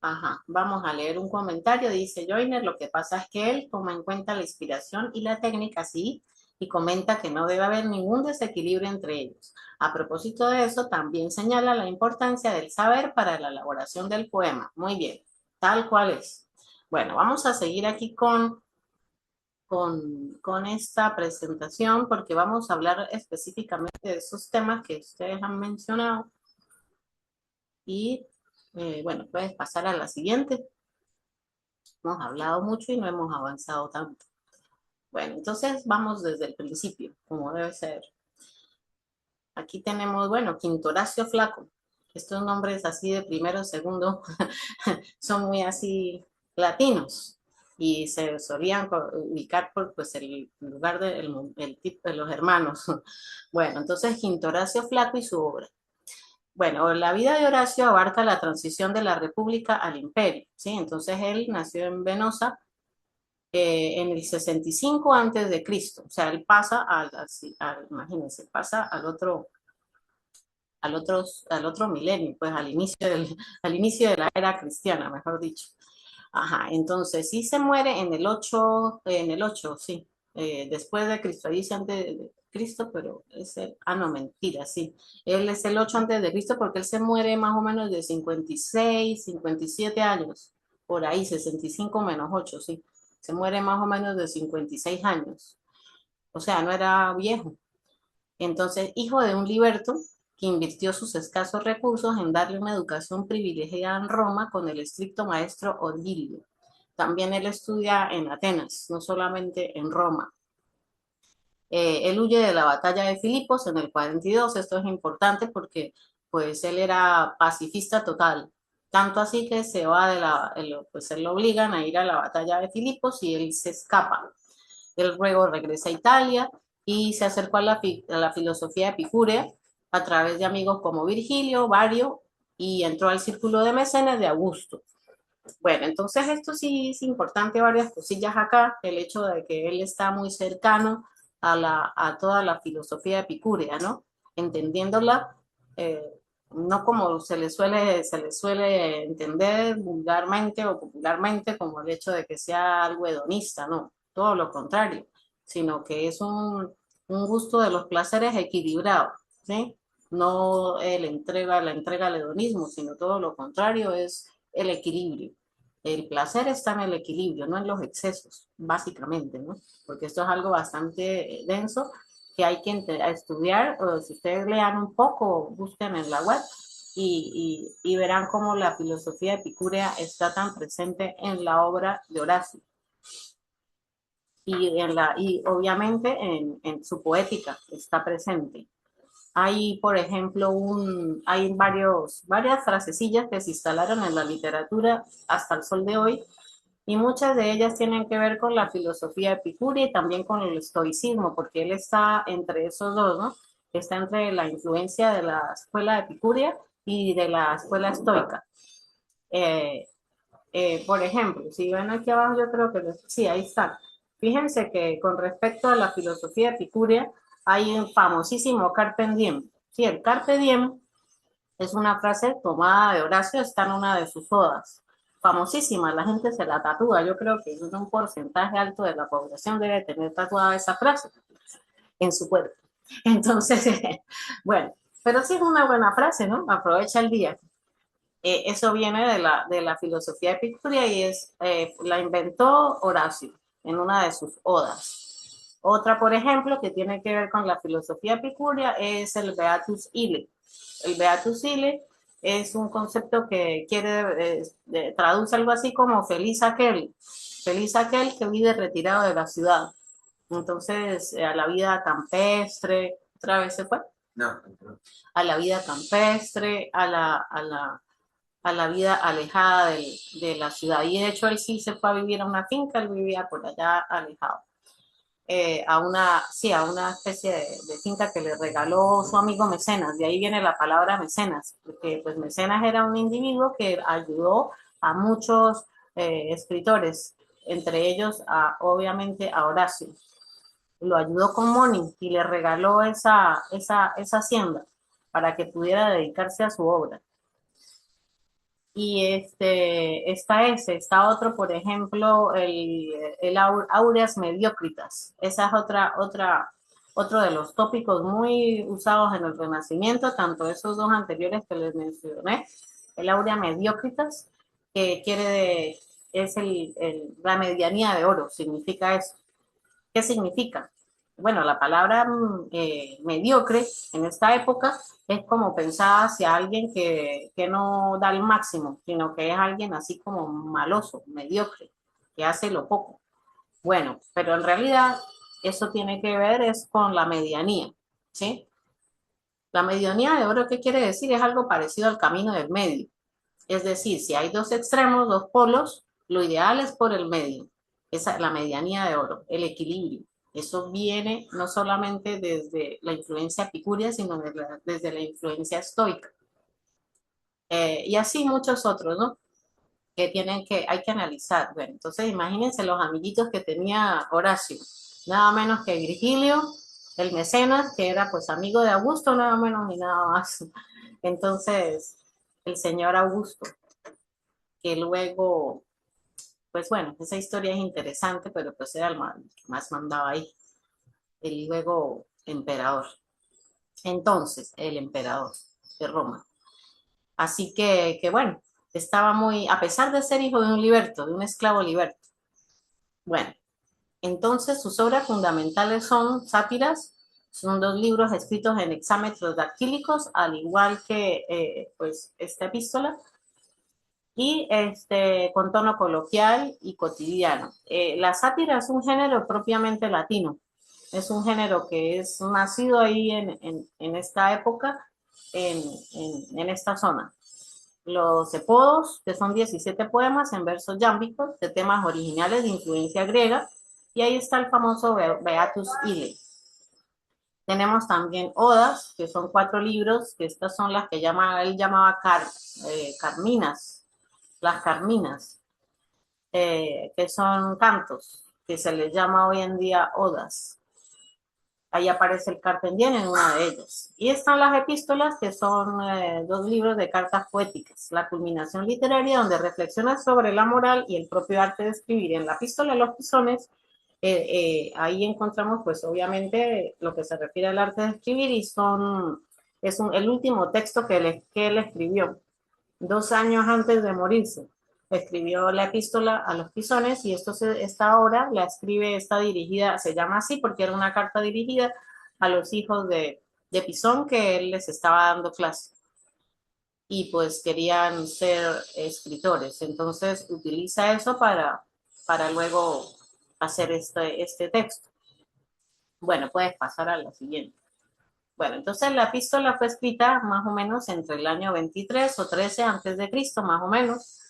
ajá, vamos a leer un comentario, dice Joyner, lo que pasa es que él toma en cuenta la inspiración y la técnica, sí, y comenta que no debe haber ningún desequilibrio entre ellos. A propósito de eso, también señala la importancia del saber para la elaboración del poema. Muy bien, tal cual es. Bueno, vamos a seguir aquí con esta presentación, porque vamos a hablar específicamente de esos temas que ustedes han mencionado. Y bueno, puedes pasar a la siguiente. Hemos hablado mucho y no hemos avanzado tanto. Bueno, entonces vamos desde el principio, como debe ser. Aquí tenemos, bueno, Quinto Horacio Flaco. Estos nombres así de primero, segundo, son muy así latinos y se solían ubicar por pues, el lugar el tipo de los hermanos. Bueno, entonces Quinto Horacio Flaco y su obra. Bueno, la vida de Horacio abarca la transición de la República al Imperio, ¿sí? Entonces él nació en Venosa en el 65 antes de Cristo. O sea, él pasa imagínense, pasa al otro milenio, pues al inicio de la era cristiana, mejor dicho. Ajá, entonces sí se muere en el 8, sí, después de Cristo, dice antes de Cristo, pero no, mentira, sí. Él es el 8 antes de Cristo porque él se muere más o menos de 56, 57 años, por ahí, 65 menos 8, sí. Se muere más o menos de 56 años. O sea, no era viejo. Entonces, hijo de un liberto que invirtió sus escasos recursos en darle una educación privilegiada en Roma con el estricto maestro Odilio. También él estudia en Atenas, no solamente en Roma. Él huye de la batalla de Filipos en el 42. Esto es importante porque pues él era pacifista total. Tanto así que se va pues él lo obligan a ir a la batalla de Filipos y él se escapa. Él luego regresa a Italia y se acercó a la filosofía epicúrea a través de amigos como Virgilio, Vario, y entró al círculo de mecenas de Augusto. Bueno, entonces esto sí es importante, varias cosillas acá, el hecho de que él está muy cercano a toda la filosofía epicúrea, ¿no? Entendiéndola, no como se le suele entender vulgarmente o popularmente como el hecho de que sea algo hedonista, no, todo lo contrario, sino que es un gusto de los placeres equilibrado, ¿sí? No la entrega al hedonismo, sino todo lo contrario, es el equilibrio. El placer está en el equilibrio, no en los excesos, básicamente, ¿no? Porque esto es algo bastante denso que hay que estudiar, o si ustedes lean un poco, busquen en la web y verán cómo la filosofía epicúrea está tan presente en la obra de Horacio y obviamente en su poética está presente. Hay, por ejemplo, hay varias frasecillas que se instalaron en la literatura hasta el sol de hoy y muchas de ellas tienen que ver con la filosofía epicúrea y también con el estoicismo, porque él está entre esos dos, ¿no? Está entre la influencia de la escuela epicúrea y de la escuela estoica. Eh, por ejemplo, si ven aquí abajo, yo creo que sí, ahí está. Fíjense que con respecto a la filosofía epicúrea, hay un famosísimo carpe diem. Sí, el carpe diem es una frase tomada de Horacio, está en una de sus odas. Famosísima, la gente se la tatúa. Yo creo que un porcentaje alto de la población debe tener tatuada esa frase en su cuerpo. Entonces, bueno, pero sí es una buena frase, ¿no? Aprovecha el día. Eso viene de la filosofía epicúrea y la inventó Horacio en una de sus odas. Otra, por ejemplo, que tiene que ver con la filosofía epicúrea es el Beatus Ille. El Beatus Ille es un concepto que traduce algo así como feliz aquel que vive retirado de la ciudad. Entonces, a la vida campestre, otra vez se fue, No. a la vida campestre, a la vida alejada de la ciudad. Y de hecho él sí se fue a vivir a una finca, él vivía por allá alejado. A una especie de finca que le regaló su amigo Mecenas, de ahí viene la palabra mecenas, porque pues Mecenas era un individuo que ayudó a muchos escritores, entre ellos obviamente a Horacio. Lo ayudó con money y le regaló esa hacienda para que pudiera dedicarse a su obra. Y está otro, por ejemplo, el aureas mediocritas. Esa es otro de los tópicos muy usados en el Renacimiento, tanto esos dos anteriores que les mencioné, el aurea mediocritas, que es la medianía de oro, significa eso. ¿Qué significa? Bueno, la palabra mediocre en esta época es como pensada hacia alguien que no da el máximo, sino que es alguien así como maloso, mediocre, que hace lo poco. Bueno, pero en realidad eso tiene que ver es con la medianía, ¿sí? La medianía de oro, ¿qué quiere decir? Es algo parecido al camino del medio. Es decir, si hay dos extremos, dos polos, lo ideal es por el medio. Esa es la medianía de oro, el equilibrio. Eso viene no solamente desde la influencia epicúrea, sino desde la influencia estoica. Y así muchos otros, ¿no? Hay que analizar. Bueno, entonces imagínense los amiguitos que tenía Horacio, nada menos que Virgilio, el mecenas, que era pues amigo de Augusto, nada menos ni nada más. Entonces, el señor Augusto, que luego, pues bueno, esa historia es interesante, pero pues era el que más mandaba ahí, el luego emperador. Entonces, el emperador de Roma. Así que bueno, estaba a pesar de ser hijo de un liberto, de un esclavo liberto. Bueno, entonces sus obras fundamentales son sátiras, son dos libros escritos en hexámetros dactílicos, al igual que pues esta epístola, y con tono coloquial y cotidiano. La sátira es un género propiamente latino, es un género que es nacido ahí en esta época, en esta zona. los Epodos, que son 17 poemas en versos yámbicos de temas originales de influencia griega, y ahí está el famoso Beatus Ile. Tenemos también Odas, que son 4 libros, que estas son las que él llamaba carminas, las carminas, que son cantos, que se les llama hoy en día Odas. Ahí aparece el carpe diem en una de ellas. Y están las epístolas, que son 2 libros de cartas poéticas, la culminación literaria, donde reflexiona sobre la moral y el propio arte de escribir. En la epístola de los Pisones, ahí encontramos, pues obviamente, lo que se refiere al arte de escribir, y el último texto que él escribió 2 años antes de morirse. Escribió la epístola a los Pisones, y esta obra la escribe, está dirigida, se llama así porque era una carta dirigida a los hijos de Pisón, que él les estaba dando clase, y pues querían ser escritores. Entonces utiliza eso para luego hacer este texto. Bueno, puedes pasar a la siguiente. Bueno, entonces la epístola fue escrita más o menos entre el año 23 o 13 antes de Cristo, más o menos.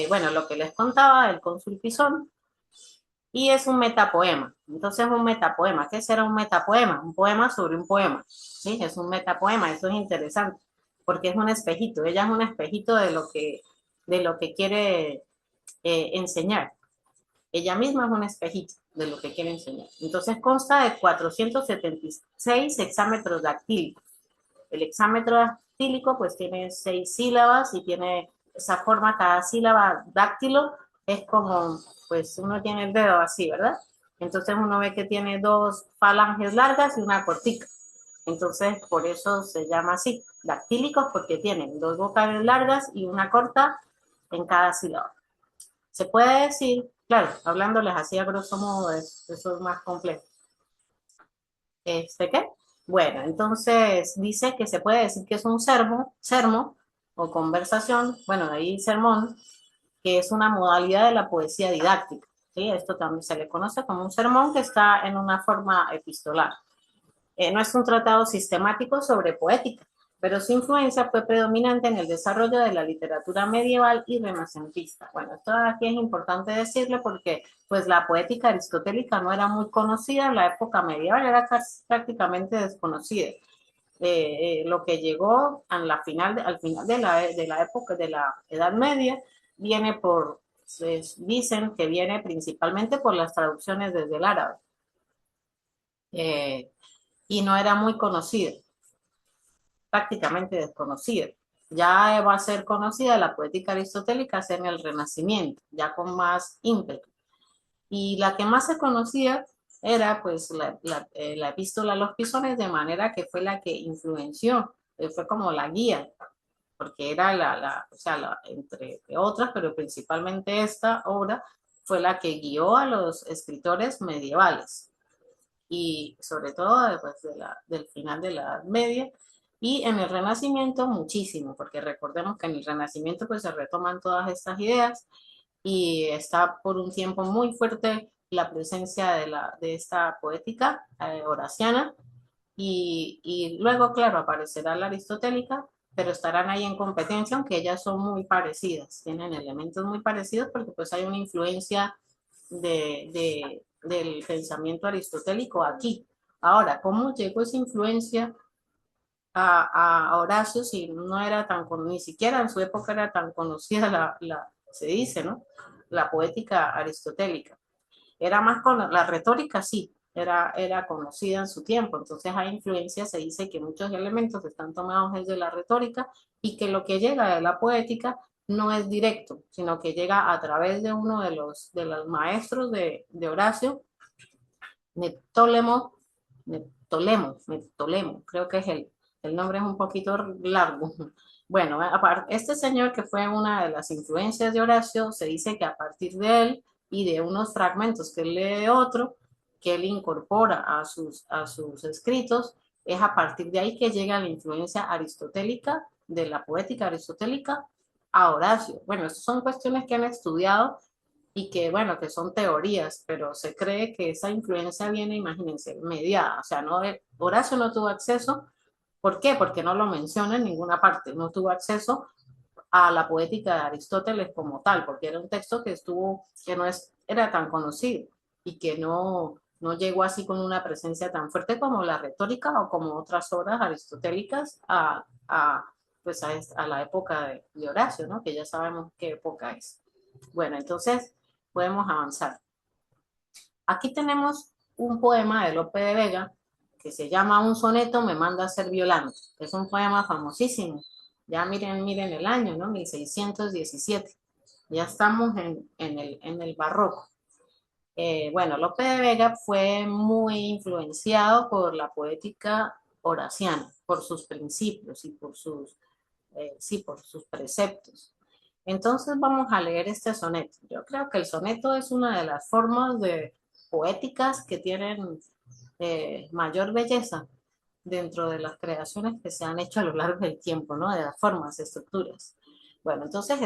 Bueno, lo que les contaba el cónsul Pisón, y es un metapoema. Entonces, un metapoema, ¿qué será un metapoema? Un poema sobre un poema, ¿sí? Es un metapoema, eso es interesante, porque es un espejito, ella es un espejito de lo que quiere enseñar. Ella misma es un espejito de lo que quiere enseñar. Entonces, consta de 476 hexámetros dactílicos. El hexámetro dactílico, pues, tiene 6 sílabas y tiene esa forma, cada sílaba dáctilo es como, pues uno tiene el dedo así, ¿verdad? Entonces uno ve que tiene 2 falanges largas y una cortica. Entonces por eso se llama así, dactílicos, porque tienen 2 vocales largas y una corta en cada sílaba. Se puede decir, claro, hablándoles así a grosso modo, eso es más complejo. ¿Qué? Bueno, entonces dice que se puede decir que es un sermo o conversación, bueno, de ahí sermón, que es una modalidad de la poesía didáctica, ¿sí? Esto también se le conoce como un sermón, que está en una forma epistolar. No es un tratado sistemático sobre poética, pero su influencia fue predominante en el desarrollo de la literatura medieval y renacentista. Bueno, esto aquí es importante decirlo porque pues la poética aristotélica no era muy conocida en la época medieval, era prácticamente desconocida. Lo que llegó al final de la época de la Edad Media viene dicen que viene principalmente por las traducciones desde el árabe, y no era muy conocida, prácticamente desconocida. Ya va a ser conocida la poética aristotélica en el Renacimiento, ya con más ímpetu. Y la que más se conocía era pues la epístola a los Pisones, de manera que fue la que influenció, fue como la guía, porque era entre otras, pero principalmente esta obra fue la que guió a los escritores medievales, y sobre todo después del final de la Edad Media, y en el Renacimiento muchísimo, porque recordemos que en el Renacimiento pues se retoman todas estas ideas, y está por un tiempo muy fuerte la presencia de esta poética horaciana, y luego, claro, aparecerá la aristotélica, pero estarán ahí en competencia, aunque ellas son muy parecidas, tienen elementos muy parecidos, porque pues hay una influencia del pensamiento aristotélico aquí. Ahora, ¿cómo llegó esa influencia a Horacio si no era ni siquiera en su época era tan conocida se dice, ¿no? La poética aristotélica. Era más la retórica, sí, era conocida en su tiempo, entonces hay influencia, se dice que muchos elementos están tomados desde la retórica, y que lo que llega de la poética no es directo, sino que llega a través de uno de los maestros de Horacio, Neptólemo, creo que es el nombre es un poquito largo. Bueno, este señor, que fue una de las influencias de Horacio, se dice que a partir de él y de unos fragmentos que él lee de otro, que él incorpora a sus escritos, es a partir de ahí que llega la influencia aristotélica, de la poética aristotélica, a Horacio. Bueno, estas son cuestiones que han estudiado y que, bueno, que son teorías, pero se cree que esa influencia viene, imagínense, mediada. O sea, Horacio no tuvo acceso. ¿Por qué? Porque no lo menciona en ninguna parte. No tuvo acceso a la poética de Aristóteles como tal, porque era un texto que no era tan conocido y que no llegó así con una presencia tan fuerte como la retórica o como otras obras aristotélicas pues a la época de Horacio, ¿no? Que ya sabemos qué época es. Bueno, entonces podemos avanzar. Aquí tenemos un poema de Lope de Vega que se llama Un soneto me manda a ser violante. Es un poema famosísimo. Ya miren el año, ¿no? 1617. Ya estamos en el barroco. Bueno, Lope de Vega fue muy influenciado por la poética horaciana, por sus principios y por sus preceptos. Entonces vamos a leer este soneto. Yo creo que el soneto es una de las formas poéticas que tienen mayor belleza dentro de las creaciones que se han hecho a lo largo del tiempo, ¿no? De las formas, estructuras. Bueno, entonces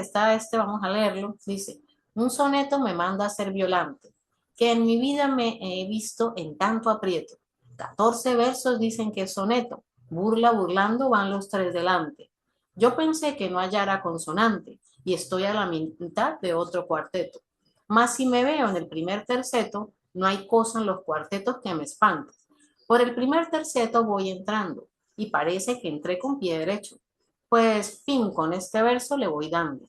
vamos a leerlo. Dice, un soneto me manda a ser violante, que en mi vida me he visto en tanto aprieto. 14 versos dicen que es soneto, burla burlando van los 3 delante. Yo pensé que no hallara consonante, y estoy a la mitad de otro cuarteto. Mas si me veo en el primer terceto, no hay cosa en los cuartetos que me espante. Por el primer terceto voy entrando, y parece que entré con pie derecho. Pues fin, con este verso le voy dando.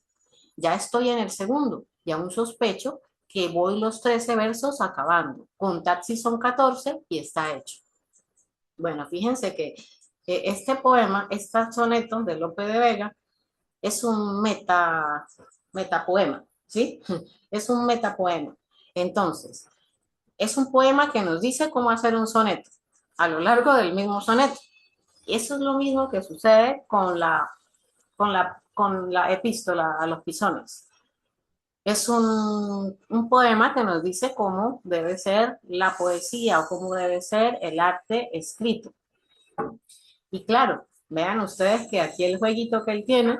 Ya estoy en el segundo, y aún sospecho que voy los 13 versos acabando. Contad si son 14 y está hecho. Bueno, fíjense que este poema, este soneto de Lope de Vega, es un metapoema, ¿sí? Es un metapoema. Entonces, es un poema que nos dice cómo hacer un soneto a lo largo del mismo soneto. Y eso es lo mismo que sucede con la epístola a los pisones. Es un poema que nos dice cómo debe ser la poesía o cómo debe ser el arte escrito. Y claro, vean ustedes que aquí el jueguito que él tiene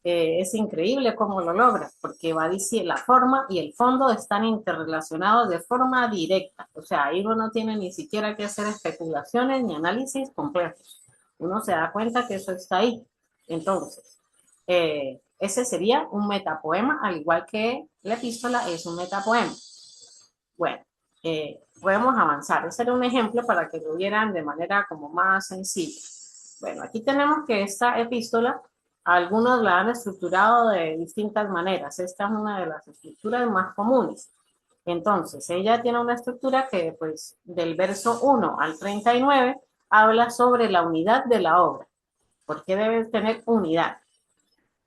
es increíble cómo lo logra, porque va a decir la forma y el fondo están interrelacionados de forma directa. O sea, ahí uno no tiene ni siquiera que hacer especulaciones ni análisis complejos. Uno se da cuenta que eso está ahí. Entonces, ese sería un metapoema, al igual que la epístola es un metapoema. Bueno, podemos avanzar. Ese era un ejemplo para que lo vieran de manera como más sencilla. Bueno, aquí tenemos que esta epístola, algunos la han estructurado de distintas maneras. Esta es una de las estructuras más comunes. Entonces, ella tiene una estructura que, pues, del verso 1 al 39, habla sobre la unidad de la obra. ¿Por qué debe tener unidad?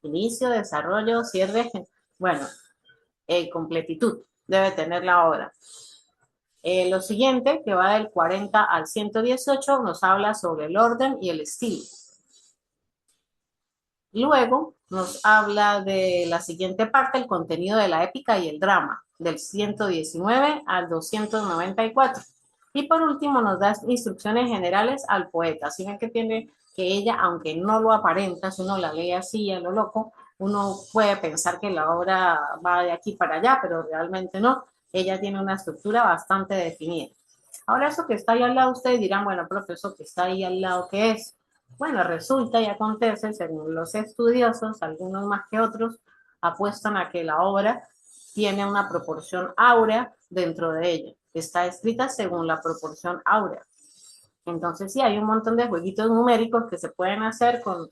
Inicio, desarrollo, cierre, bueno, completitud debe tener la obra. Lo siguiente, que va del 40 al 118, nos habla sobre el orden y el estilo. Luego nos habla de la siguiente parte, el contenido de la épica y el drama, del 119 al 294. Y por último nos da instrucciones generales al poeta. Así ven que tiene que ella, aunque no lo aparenta, si uno la lee así a lo loco, uno puede pensar que la obra va de aquí para allá, pero realmente no. Ella tiene una estructura bastante definida. Ahora, eso que está ahí al lado, ustedes dirán, bueno, profe, eso que está ahí al lado, ¿qué es? Bueno, resulta y acontece, según los estudiosos, algunos más que otros, apuestan a que la obra tiene una proporción áurea dentro de ella. Está escrita según la proporción áurea. Entonces, sí, hay un montón de jueguitos numéricos que se pueden hacer con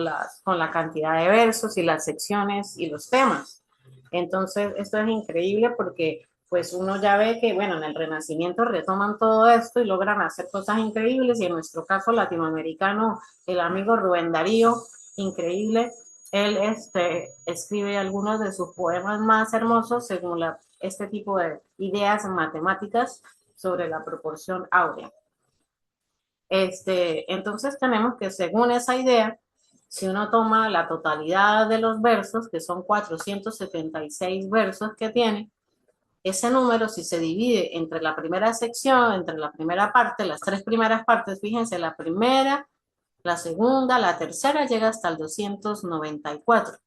la cantidad de versos y las secciones y los temas. Entonces, esto es increíble porque pues uno ya ve que, bueno, en el Renacimiento retoman todo esto y logran hacer cosas increíbles, y en nuestro caso latinoamericano, el amigo Rubén Darío, increíble, él escribe algunos de sus poemas más hermosos según este tipo de ideas matemáticas sobre la proporción áurea. Entonces tenemos que, según esa idea, si uno toma la totalidad de los versos, que son 476 versos que tiene, ese número, si se divide entre la primera sección, entre la primera parte, las 3 primeras partes, fíjense, la primera, la segunda, la tercera, llega hasta el 294.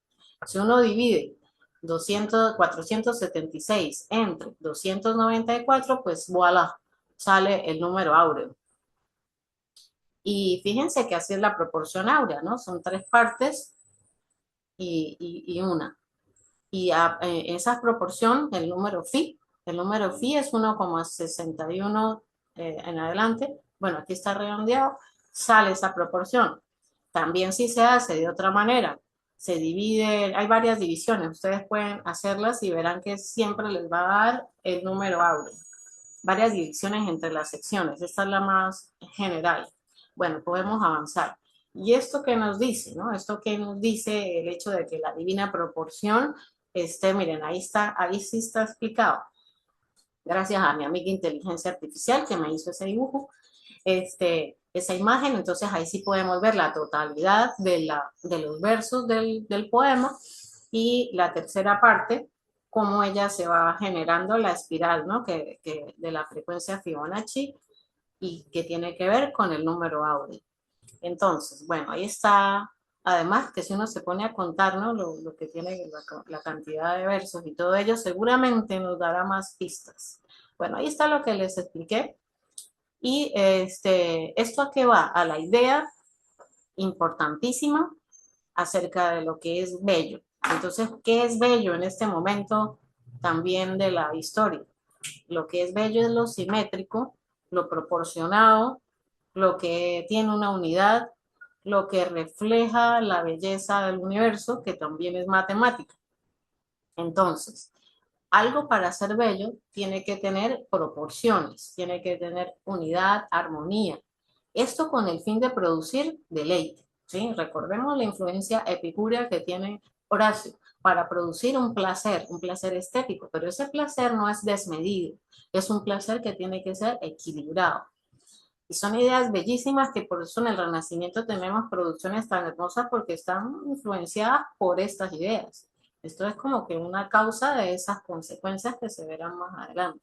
Si uno divide 476 entre 294, pues voilà, sale el número áureo. Y fíjense que así es la proporción áurea, ¿no? Son 3 partes y una. Y esa proporción, el número phi es 1,61 en adelante. Bueno, aquí está redondeado, sale esa proporción. También si se hace de otra manera, se divide, hay varias divisiones, ustedes pueden hacerlas y verán que siempre les va a dar el número áureo. Varias divisiones entre las secciones, esta es la más general. Bueno, podemos avanzar. ¿Y esto qué nos dice, no? Esto que nos dice el hecho de que la divina proporción miren, ahí está, ahí sí está explicado. Gracias a mi amiga inteligencia artificial que me hizo ese dibujo, esa imagen. Entonces ahí sí podemos ver la totalidad de los versos del poema y la tercera parte, cómo ella se va generando la espiral, ¿no? Que de la frecuencia Fibonacci y que tiene que ver con el número áureo. Entonces, bueno, ahí está. Además, que si uno se pone a contar, ¿no? Lo que tiene la cantidad de versos y todo ello, seguramente nos dará más pistas. Bueno, ahí está lo que les expliqué. Y ¿esto a qué va? A la idea importantísima acerca de lo que es bello. Entonces, ¿qué es bello en este momento también de la historia? Lo que es bello es lo simétrico, lo proporcionado, lo que tiene una unidad, lo que refleja la belleza del universo, que también es matemática. Entonces, algo para ser bello tiene que tener proporciones, tiene que tener unidad, armonía. Esto con el fin de producir deleite, ¿sí? Recordemos la influencia epicúrea que tiene Horacio para producir un placer estético, pero ese placer no es desmedido, es un placer que tiene que ser equilibrado. Y son ideas bellísimas que por eso en el Renacimiento tenemos producciones tan hermosas porque están influenciadas por estas ideas. Esto es como que una causa de esas consecuencias que se verán más adelante.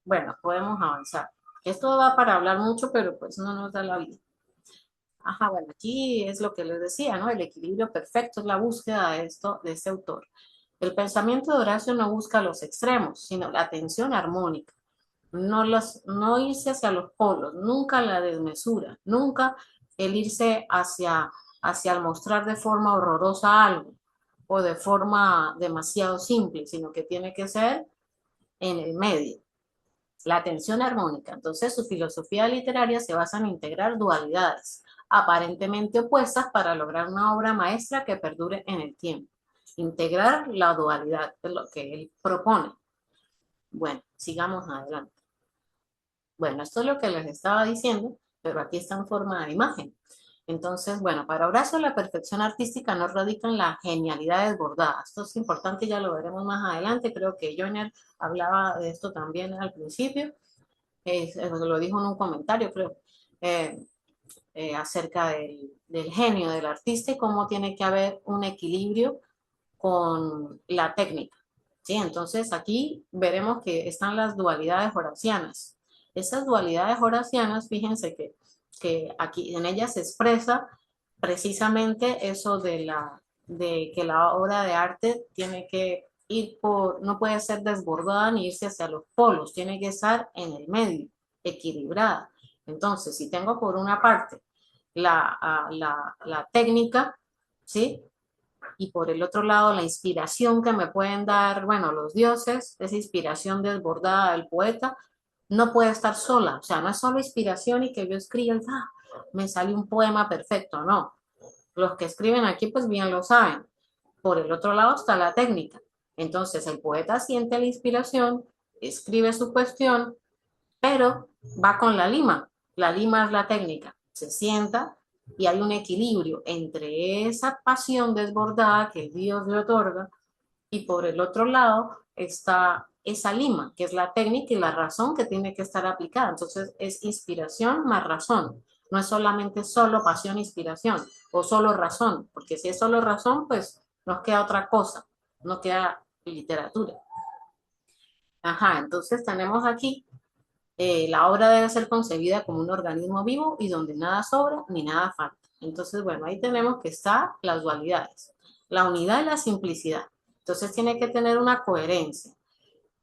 Bueno, podemos avanzar. Esto da para hablar mucho, pero pues no nos da la vida. Ajá, bueno, aquí es lo que les decía, ¿no? El equilibrio perfecto es la búsqueda de este autor. El pensamiento de Horacio no busca los extremos, sino la tensión armónica. No irse hacia los polos, nunca la desmesura, nunca el irse hacia el mostrar de forma horrorosa algo o de forma demasiado simple, sino que tiene que ser en el medio. La tensión armónica. Entonces, su filosofía literaria se basa en integrar dualidades aparentemente opuestas para lograr una obra maestra que perdure en el tiempo. Integrar la dualidad es lo que él propone. Bueno, sigamos adelante. Bueno, esto es lo que les estaba diciendo, pero aquí está en forma de imagen. Entonces, bueno, para Horacio la perfección artística no radica en la genialidad desbordada. Esto es importante, ya lo veremos más adelante. Creo que Joyner hablaba de esto también al principio. Lo dijo en un comentario, creo, acerca del genio del artista y cómo tiene que haber un equilibrio con la técnica. ¿Sí? Entonces, aquí veremos que están las dualidades horacianas. Esas dualidades horacianas, fíjense que aquí en ellas se expresa precisamente eso de que la obra de arte tiene que ir no puede ser desbordada ni irse hacia los polos, tiene que estar en el medio, equilibrada. Entonces, si tengo por una parte la técnica, ¿sí? Y por el otro lado la inspiración que me pueden dar, bueno, los dioses, esa inspiración desbordada del poeta, no puede estar sola, o sea, no es solo inspiración y que yo escriba, me sale un poema perfecto, no. Los que escriben aquí pues bien lo saben. Por el otro lado está la técnica. Entonces el poeta siente la inspiración, escribe su cuestión, pero va con la lima. La lima es la técnica. Se sienta y hay un equilibrio entre esa pasión desbordada que Dios le otorga y por el otro lado está esa lima, que es la técnica y la razón que tiene que estar aplicada. Entonces es inspiración más razón. No es solamente solo pasión e inspiración o solo razón, porque si es solo razón, pues nos queda otra cosa, no queda literatura. Ajá, entonces tenemos aquí la obra debe ser concebida como un organismo vivo y donde nada sobra ni nada falta. Entonces, bueno, ahí tenemos que están las dualidades, la unidad y la simplicidad. Entonces tiene que tener una coherencia.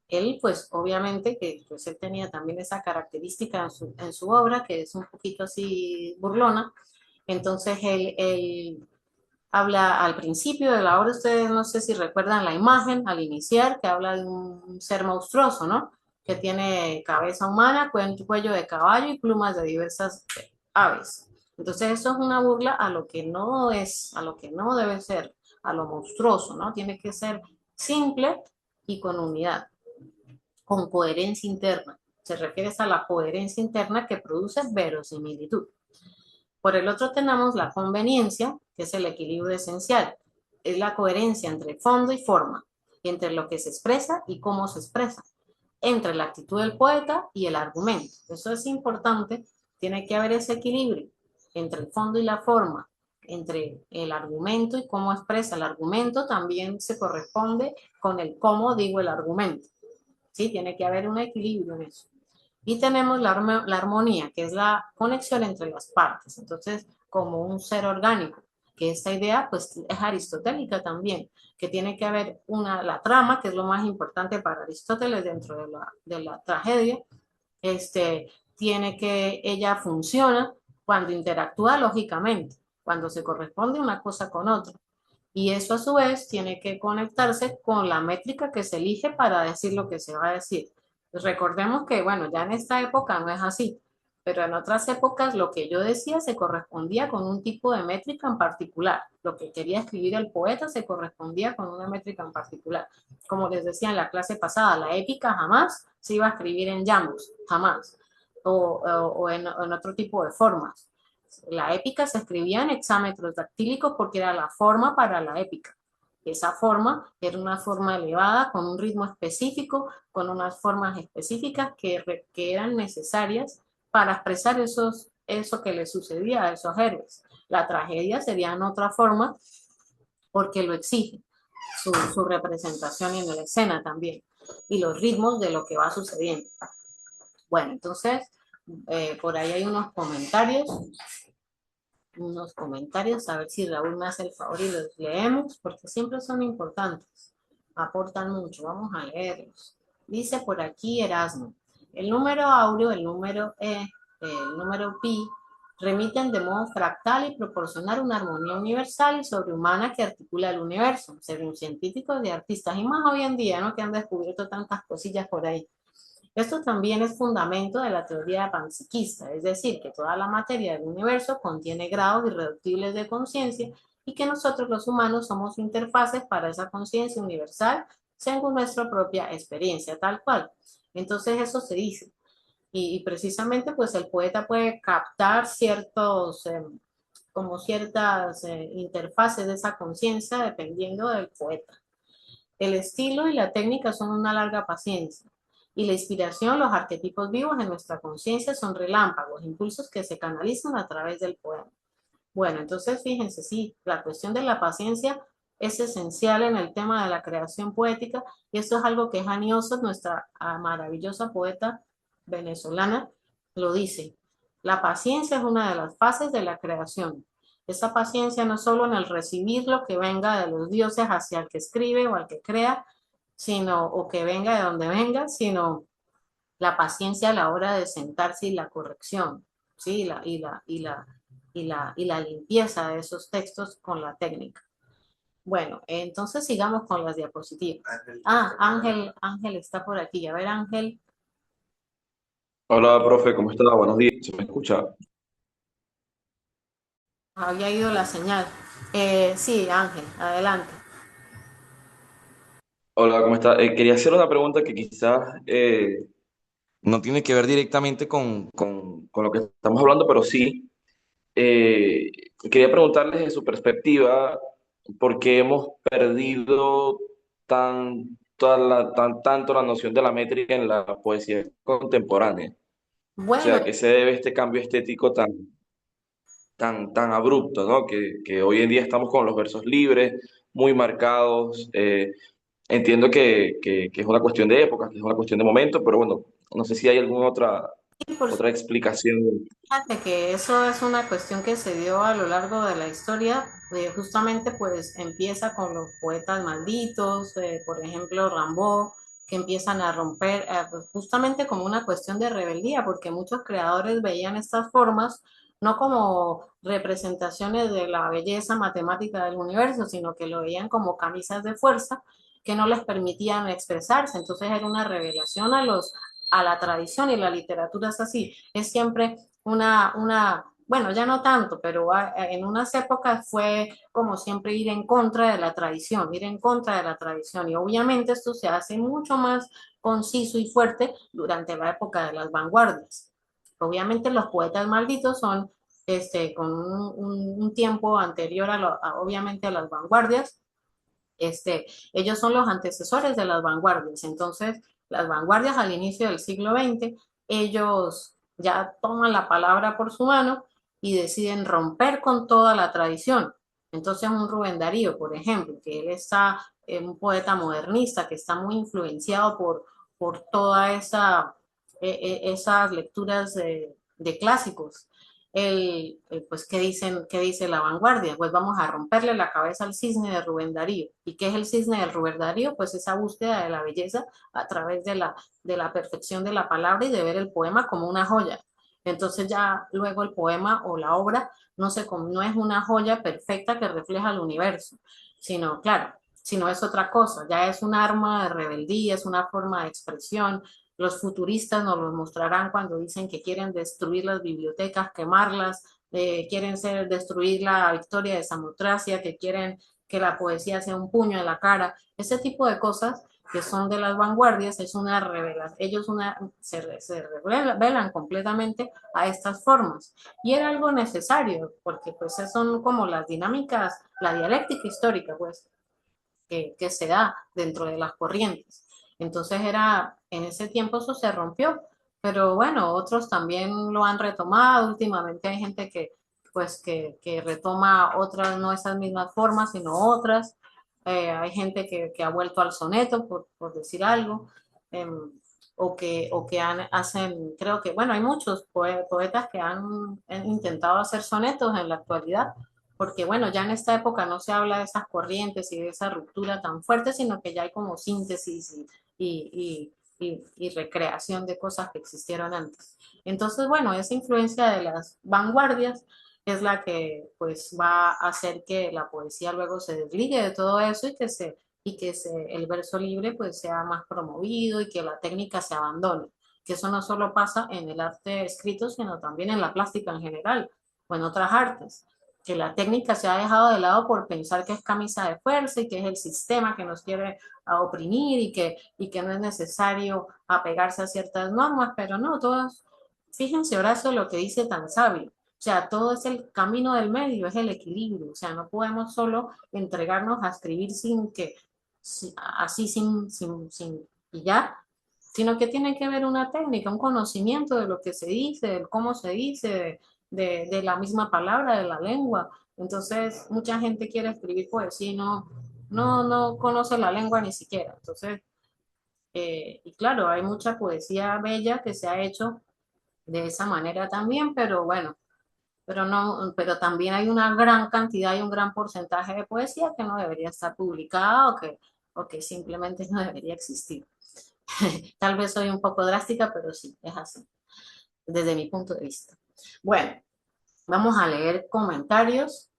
Él, pues, obviamente que pues, él tenía también esa característica en su obra, que es un poquito así burlona. Entonces, él habla al principio de la obra, ustedes no sé si recuerdan la imagen al iniciar, que habla de un ser monstruoso, ¿no? Que tiene cabeza humana, cuello de caballo y plumas de diversas aves. Entonces eso es una burla a lo que no es, a lo que no debe ser, a lo monstruoso, ¿no? Tiene que ser simple y con unidad, con coherencia interna. Se refiere a la coherencia interna que produce verosimilitud. Por el otro tenemos la conveniencia, que es el equilibrio esencial. Es la coherencia entre fondo y forma, entre lo que se expresa y cómo se expresa, entre la actitud del poeta y el argumento. Eso es importante, tiene que haber ese equilibrio entre el fondo y la forma, entre el argumento y cómo expresa el argumento, también se corresponde con el cómo digo el argumento. ¿Sí? Tiene que haber un equilibrio en eso. Y tenemos la armonía, que es la conexión entre las partes. Entonces, como un ser orgánico, que esta idea pues es aristotélica también, que tiene que haber la trama, que es lo más importante para Aristóteles dentro de la tragedia, ella funciona cuando interactúa lógicamente, cuando se corresponde una cosa con otra. Y eso a su vez tiene que conectarse con la métrica que se elige para decir lo que se va a decir. Pues recordemos que, bueno, ya en esta época no es así, pero en otras épocas lo que yo decía se correspondía con un tipo de métrica en particular. Lo que quería escribir el poeta se correspondía con una métrica en particular. Como les decía en la clase pasada, la épica jamás se iba a escribir en jambos, jamás, o en otro tipo de formas. La épica se escribía en hexámetros dactílicos porque era la forma para la épica. Esa forma era una forma elevada con un ritmo específico, con unas formas específicas que eran necesarias para expresar eso que le sucedía a esos héroes. La tragedia sería en otra forma porque lo exige su representación en la escena también y los ritmos de lo que va sucediendo. Bueno, entonces por ahí hay unos comentarios, a ver si Raúl me hace el favor y los leemos, porque siempre son importantes, aportan mucho, vamos a leerlos. Dice por aquí Erasmo, el número áureo, el número E, el número pi, remiten de modo fractal y proporcionar una armonía universal y sobrehumana que articula el universo, según científicos y artistas, y más hoy en día, ¿no? Que han descubierto tantas cosillas por ahí. Esto también es fundamento de la teoría panpsiquista, es decir, que toda la materia del universo contiene grados irreductibles de conciencia y que nosotros los humanos somos interfaces para esa conciencia universal según nuestra propia experiencia, tal cual. Entonces eso se dice. Y precisamente pues el poeta puede captar ciertas interfaces de esa conciencia dependiendo del poeta. El estilo y la técnica son una larga paciencia. Y la inspiración, los arquetipos vivos en nuestra conciencia son relámpagos, impulsos que se canalizan a través del poema. Bueno, entonces fíjense, sí, la cuestión de la paciencia es esencial en el tema de la creación poética y esto es algo que Jani Osos, nuestra maravillosa poeta venezolana, lo dice. La paciencia es una de las fases de la creación. Esa paciencia no solo en el recibir lo que venga de los dioses hacia el que escribe o al que crea, o que venga de donde venga, sino la paciencia a la hora de sentarse y la corrección, ¿sí? Y la limpieza de esos textos con la técnica. Bueno, entonces sigamos con las diapositivas. Ángel está por aquí. A ver, Ángel. Hola, profe, ¿cómo está? Buenos días, ¿se me escucha? Había ido la señal. Sí, Ángel, adelante. Hola, ¿cómo está? Quería hacer una pregunta que quizás no tiene que ver directamente con lo que estamos hablando, pero sí. Eh, Quería preguntarles de su perspectiva, ¿por qué hemos perdido tanto la noción de la métrica en la poesía contemporánea? O Bueno, sea, ¿qué se debe a este cambio estético tan abrupto, ¿no? Que hoy en día estamos con los versos libres, muy marcados. Entiendo que es una cuestión de época, que es una cuestión de momento, pero bueno, no sé si hay alguna otra explicación. fíjate que eso es una cuestión que se dio a lo largo de la historia, justamente pues empieza con los poetas malditos, por ejemplo Rimbaud, que empiezan a romper, pues, justamente como una cuestión de rebeldía, porque muchos creadores veían estas formas no como representaciones de la belleza matemática del universo, sino que lo veían como camisas de fuerza que no les permitían expresarse. Entonces era una revelación a la tradición, y la literatura es así, es siempre bueno, ya no tanto, pero en unas épocas fue como siempre ir en contra de la tradición, ir en contra de la tradición. Y obviamente esto se hace mucho más conciso y fuerte durante la época de las vanguardias. Obviamente los poetas malditos son con un tiempo anterior obviamente a las vanguardias. Ellos son los antecesores de las vanguardias. Entonces, las vanguardias al inicio del siglo XX, ellos ya toman la palabra por su mano y deciden romper con toda la tradición. Entonces, un Rubén Darío, por ejemplo, que él está, un poeta modernista que está muy influenciado por toda esas lecturas de clásicos. Pues, ¿qué dice la vanguardia? Pues vamos a romperle la cabeza al cisne de Rubén Darío. ¿Y qué es el cisne de Rubén Darío? Pues esa búsqueda de la belleza a través de la perfección de la palabra y de ver el poema como una joya. Entonces ya luego el poema o la obra no es una joya perfecta que refleja el universo, sino, claro, sino es otra cosa, ya es un arma de rebeldía, es una forma de expresión. Los futuristas nos lo mostrarán cuando dicen que quieren destruir las bibliotecas, quemarlas, quieren destruir la victoria de Samotracia, que quieren que la poesía sea un puño en la cara. Ese tipo de cosas que son de las vanguardias es una revelación. Ellos se revelan completamente a estas formas. Y era algo necesario, porque pues son como las dinámicas, la dialéctica histórica, pues, que se da dentro de las corrientes. Entonces en ese tiempo eso se rompió, pero bueno, otros también lo han retomado. Últimamente hay gente pues, que retoma otras, no esas mismas formas, sino otras. Hay gente que ha vuelto al soneto, por decir algo, o que hacen, creo que, bueno, hay muchos poetas que han intentado hacer sonetos en la actualidad, porque bueno, ya en esta época no se habla de esas corrientes y de esa ruptura tan fuerte, sino que ya hay como síntesis y recreación de cosas que existieron antes. Entonces, bueno, esa influencia de las vanguardias es la que pues va a hacer que la poesía luego se desligue de todo eso y que el verso libre pues sea más promovido y que la técnica se abandone. Que eso no solo pasa en el arte escrito, sino también en la plástica en general o en otras artes, que la técnica se ha dejado de lado por pensar que es camisa de fuerza y que es el sistema que nos quiere oprimir y que no es necesario apegarse a ciertas normas, pero no, todos, fíjense Horacio lo que dice tan sabio, o sea, todo es el camino del medio, es el equilibrio, o sea, no podemos solo entregarnos a escribir así y ya, sino que tiene que haber una técnica, un conocimiento de lo que se dice, de cómo se dice, de la misma palabra, de la lengua. Entonces, mucha gente quiere escribir poesía y no conoce la lengua ni siquiera. Entonces, y claro, hay mucha poesía bella que se ha hecho de esa manera también, pero bueno, pero también hay una gran cantidad y un gran porcentaje de poesía que no debería estar publicada o que simplemente no debería existir. Tal vez soy un poco drástica, pero sí, es así, desde mi punto de vista. Bueno, vamos a leer comentarios.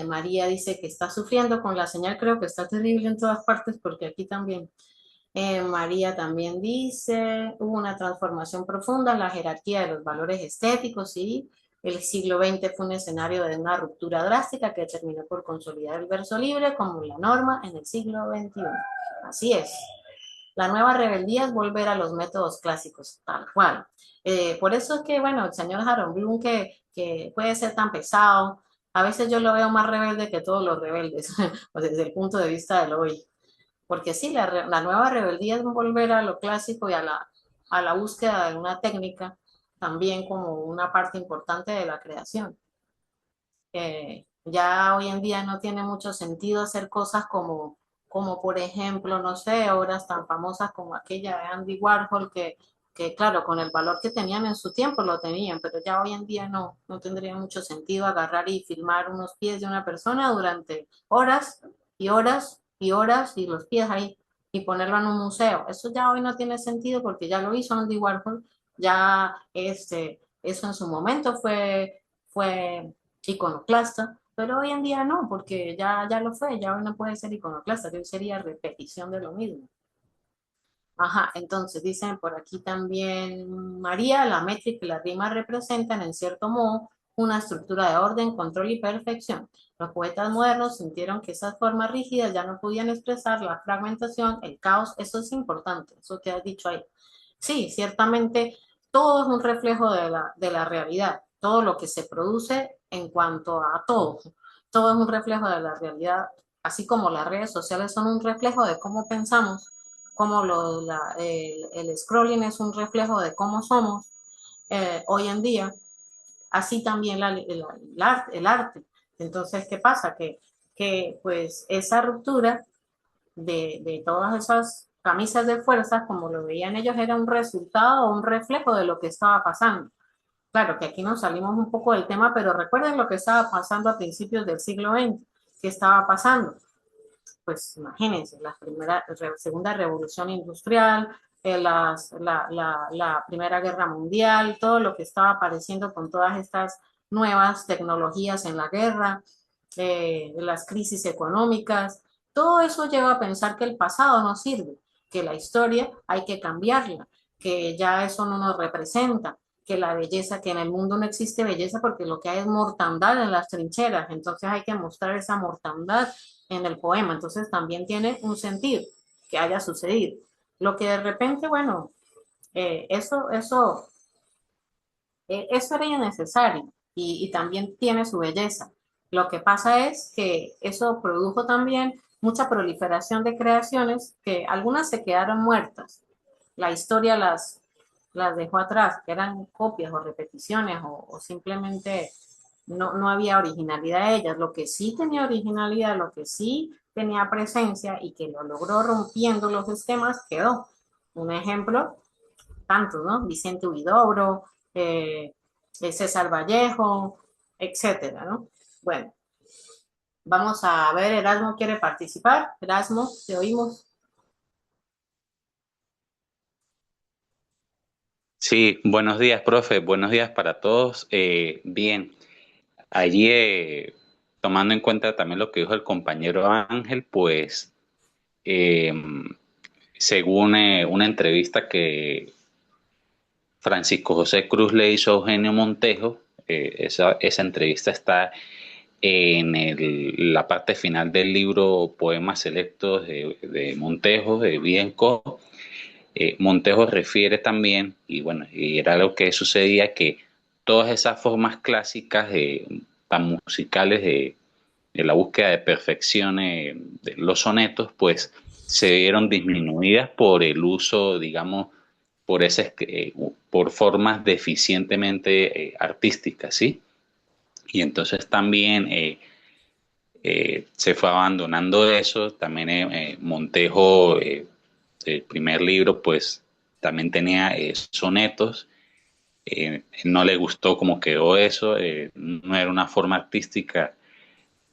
María dice que está sufriendo con la señal, creo que está terrible en todas partes porque aquí también. María también dice, hubo una transformación profunda en la jerarquía de los valores estéticos y el siglo XX fue un escenario de una ruptura drástica que terminó por consolidar el verso libre como la norma en el siglo XXI. Así es. La nueva rebeldía es volver a los métodos clásicos, tal cual. Por eso es que, bueno, el señor Harold Bloom, que puede ser tan pesado, a veces yo lo veo más rebelde que todos los rebeldes, desde el punto de vista del hoy. Porque sí, la nueva rebeldía es volver a lo clásico y a la búsqueda de una técnica también como una parte importante de la creación. Ya hoy en día no tiene mucho sentido hacer cosas como por ejemplo, no sé, obras tan famosas como aquella de Andy Warhol, que claro, con el valor que tenían en su tiempo lo tenían, pero ya hoy en día no tendría mucho sentido agarrar y filmar unos pies de una persona durante horas y horas y horas y los pies ahí y ponerlo en un museo. Eso ya hoy no tiene sentido porque ya lo hizo Andy Warhol, ya eso en su momento fue iconoclasta, pero hoy en día no, porque ya lo fue, ya hoy no puede ser iconoclasta, que hoy sería repetición de lo mismo. Ajá, entonces dicen por aquí también, María, la métrica y la rima representan en cierto modo una estructura de orden, control y perfección. Los poetas modernos sintieron que esas formas rígidas ya no podían expresar la fragmentación, el caos. Eso es importante, eso que has dicho ahí. Sí, ciertamente todo es un reflejo de la realidad, todo lo que se produce en cuanto a todo es un reflejo de la realidad, así como las redes sociales son un reflejo de cómo pensamos, como el scrolling es un reflejo de cómo somos hoy en día, así también el arte. Entonces, ¿qué pasa? Que pues esa ruptura de todas esas camisas de fuerza, como lo veían ellos, era un resultado o un reflejo de lo que estaba pasando. Claro que aquí nos salimos un poco del tema, pero recuerden lo que estaba pasando a principios del siglo XX. ¿Qué estaba pasando? Pues imagínense, segunda revolución industrial, la Primera Guerra Mundial, todo lo que estaba apareciendo con todas estas nuevas tecnologías en la guerra, las crisis económicas, todo eso lleva a pensar que el pasado no sirve, que la historia hay que cambiarla, que ya eso no nos representa, que la belleza, que en el mundo no existe belleza porque lo que hay es mortandad en las trincheras, entonces hay que mostrar esa mortandad en el poema, entonces también tiene un sentido que haya sucedido. Lo que de repente, bueno, eso era innecesario y también tiene su belleza. Lo que pasa es que eso produjo también mucha proliferación de creaciones que algunas se quedaron muertas. La historia las dejó atrás, que eran copias o repeticiones o simplemente no había originalidad de ellas. Lo que sí tenía originalidad, lo que sí tenía presencia y que lo logró rompiendo los esquemas, quedó. Un ejemplo, tantos, ¿no? Vicente Huidobro, César Vallejo, etcétera, ¿no? Bueno, vamos a ver, Erasmo quiere participar. Erasmo, te oímos. Sí, buenos días, profe. Buenos días para todos. Bien, allí tomando en cuenta también lo que dijo el compañero Ángel, pues eh, según una entrevista que Francisco José Cruz le hizo a Eugenio Montejo, esa entrevista está en la parte final del libro Poemas Selectos de Montejo, de Bienco. Montejo refiere también, y bueno, y era lo que sucedía, que todas esas formas clásicas tan musicales de la búsqueda de perfección de los sonetos, pues se vieron disminuidas por el uso, digamos, por formas deficientemente artísticas, ¿sí? Y entonces también se fue abandonando eso, también Montejo el primer libro, pues también tenía sonetos. No le gustó cómo quedó eso, no era una forma artística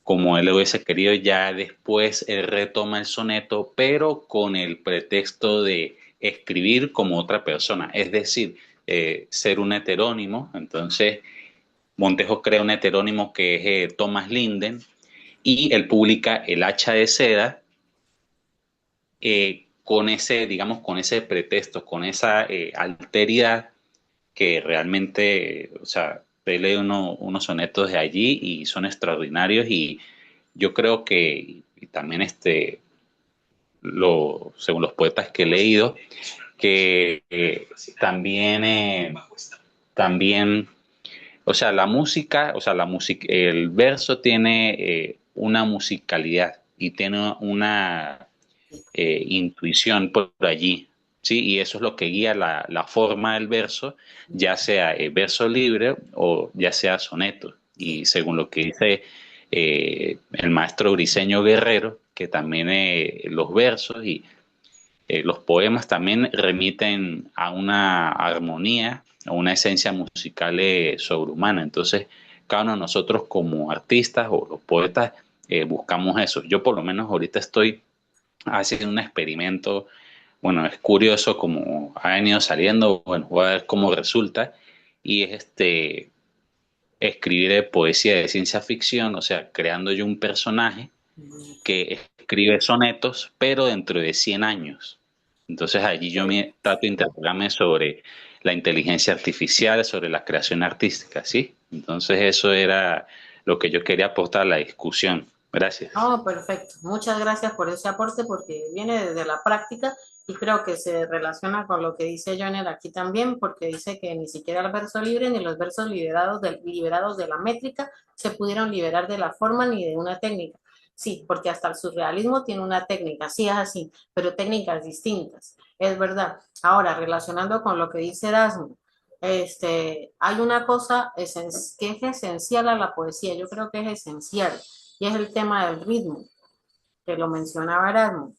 como él lo hubiese querido. Ya después él retoma el soneto, pero con el pretexto de escribir como otra persona, es decir, ser un heterónimo. Entonces, Montejo crea un heterónimo que es Thomas Linden, y él publica El hacha de seda, con ese, digamos, con ese pretexto, con esa alteridad que realmente, o sea, te lee unos sonetos de allí y son extraordinarios. Y yo creo que y también según los poetas que he leído, que también, el verso tiene una musicalidad y tiene una intuición por allí, ¿sí? Y eso es lo que guía la forma del verso, ya sea verso libre o ya sea soneto. Y según lo que dice el maestro Briceño Guerrero, que también los versos y los poemas también remiten a una armonía, a una esencia musical sobrehumana. Entonces, cada uno de nosotros como artistas o los poetas buscamos eso. Yo por lo menos ahorita estoy haciendo un experimento. Bueno, es curioso cómo ha venido saliendo. Bueno, voy a ver cómo resulta. Y es escribir poesía de ciencia ficción, o sea, creando yo un personaje que escribe sonetos, pero dentro de 100 años. Entonces allí yo me trato de interrogarme sobre la inteligencia artificial, sobre la creación artística, ¿sí? Entonces eso era lo que yo quería aportar a la discusión. Gracias. Oh, perfecto. Muchas gracias por ese aporte porque viene desde la práctica y creo que se relaciona con lo que dice Joner aquí también, porque dice que ni siquiera el verso libre ni los versos liberados de la métrica se pudieron liberar de la forma ni de una técnica. Sí, porque hasta el surrealismo tiene una técnica, sí es así, pero técnicas distintas, es verdad. Ahora, relacionando con lo que dice Erasmo, hay una cosa que es esencial a la poesía, yo creo que es esencial, y es el tema del ritmo, que lo mencionaba Erasmo.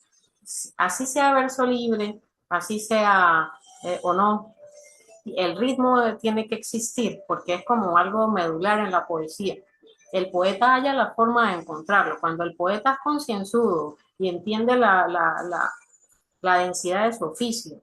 Así sea verso libre, así sea o no, el ritmo tiene que existir porque es como algo medular en la poesía. El poeta halla la forma de encontrarlo. Cuando el poeta es concienzudo y entiende la densidad de su oficio,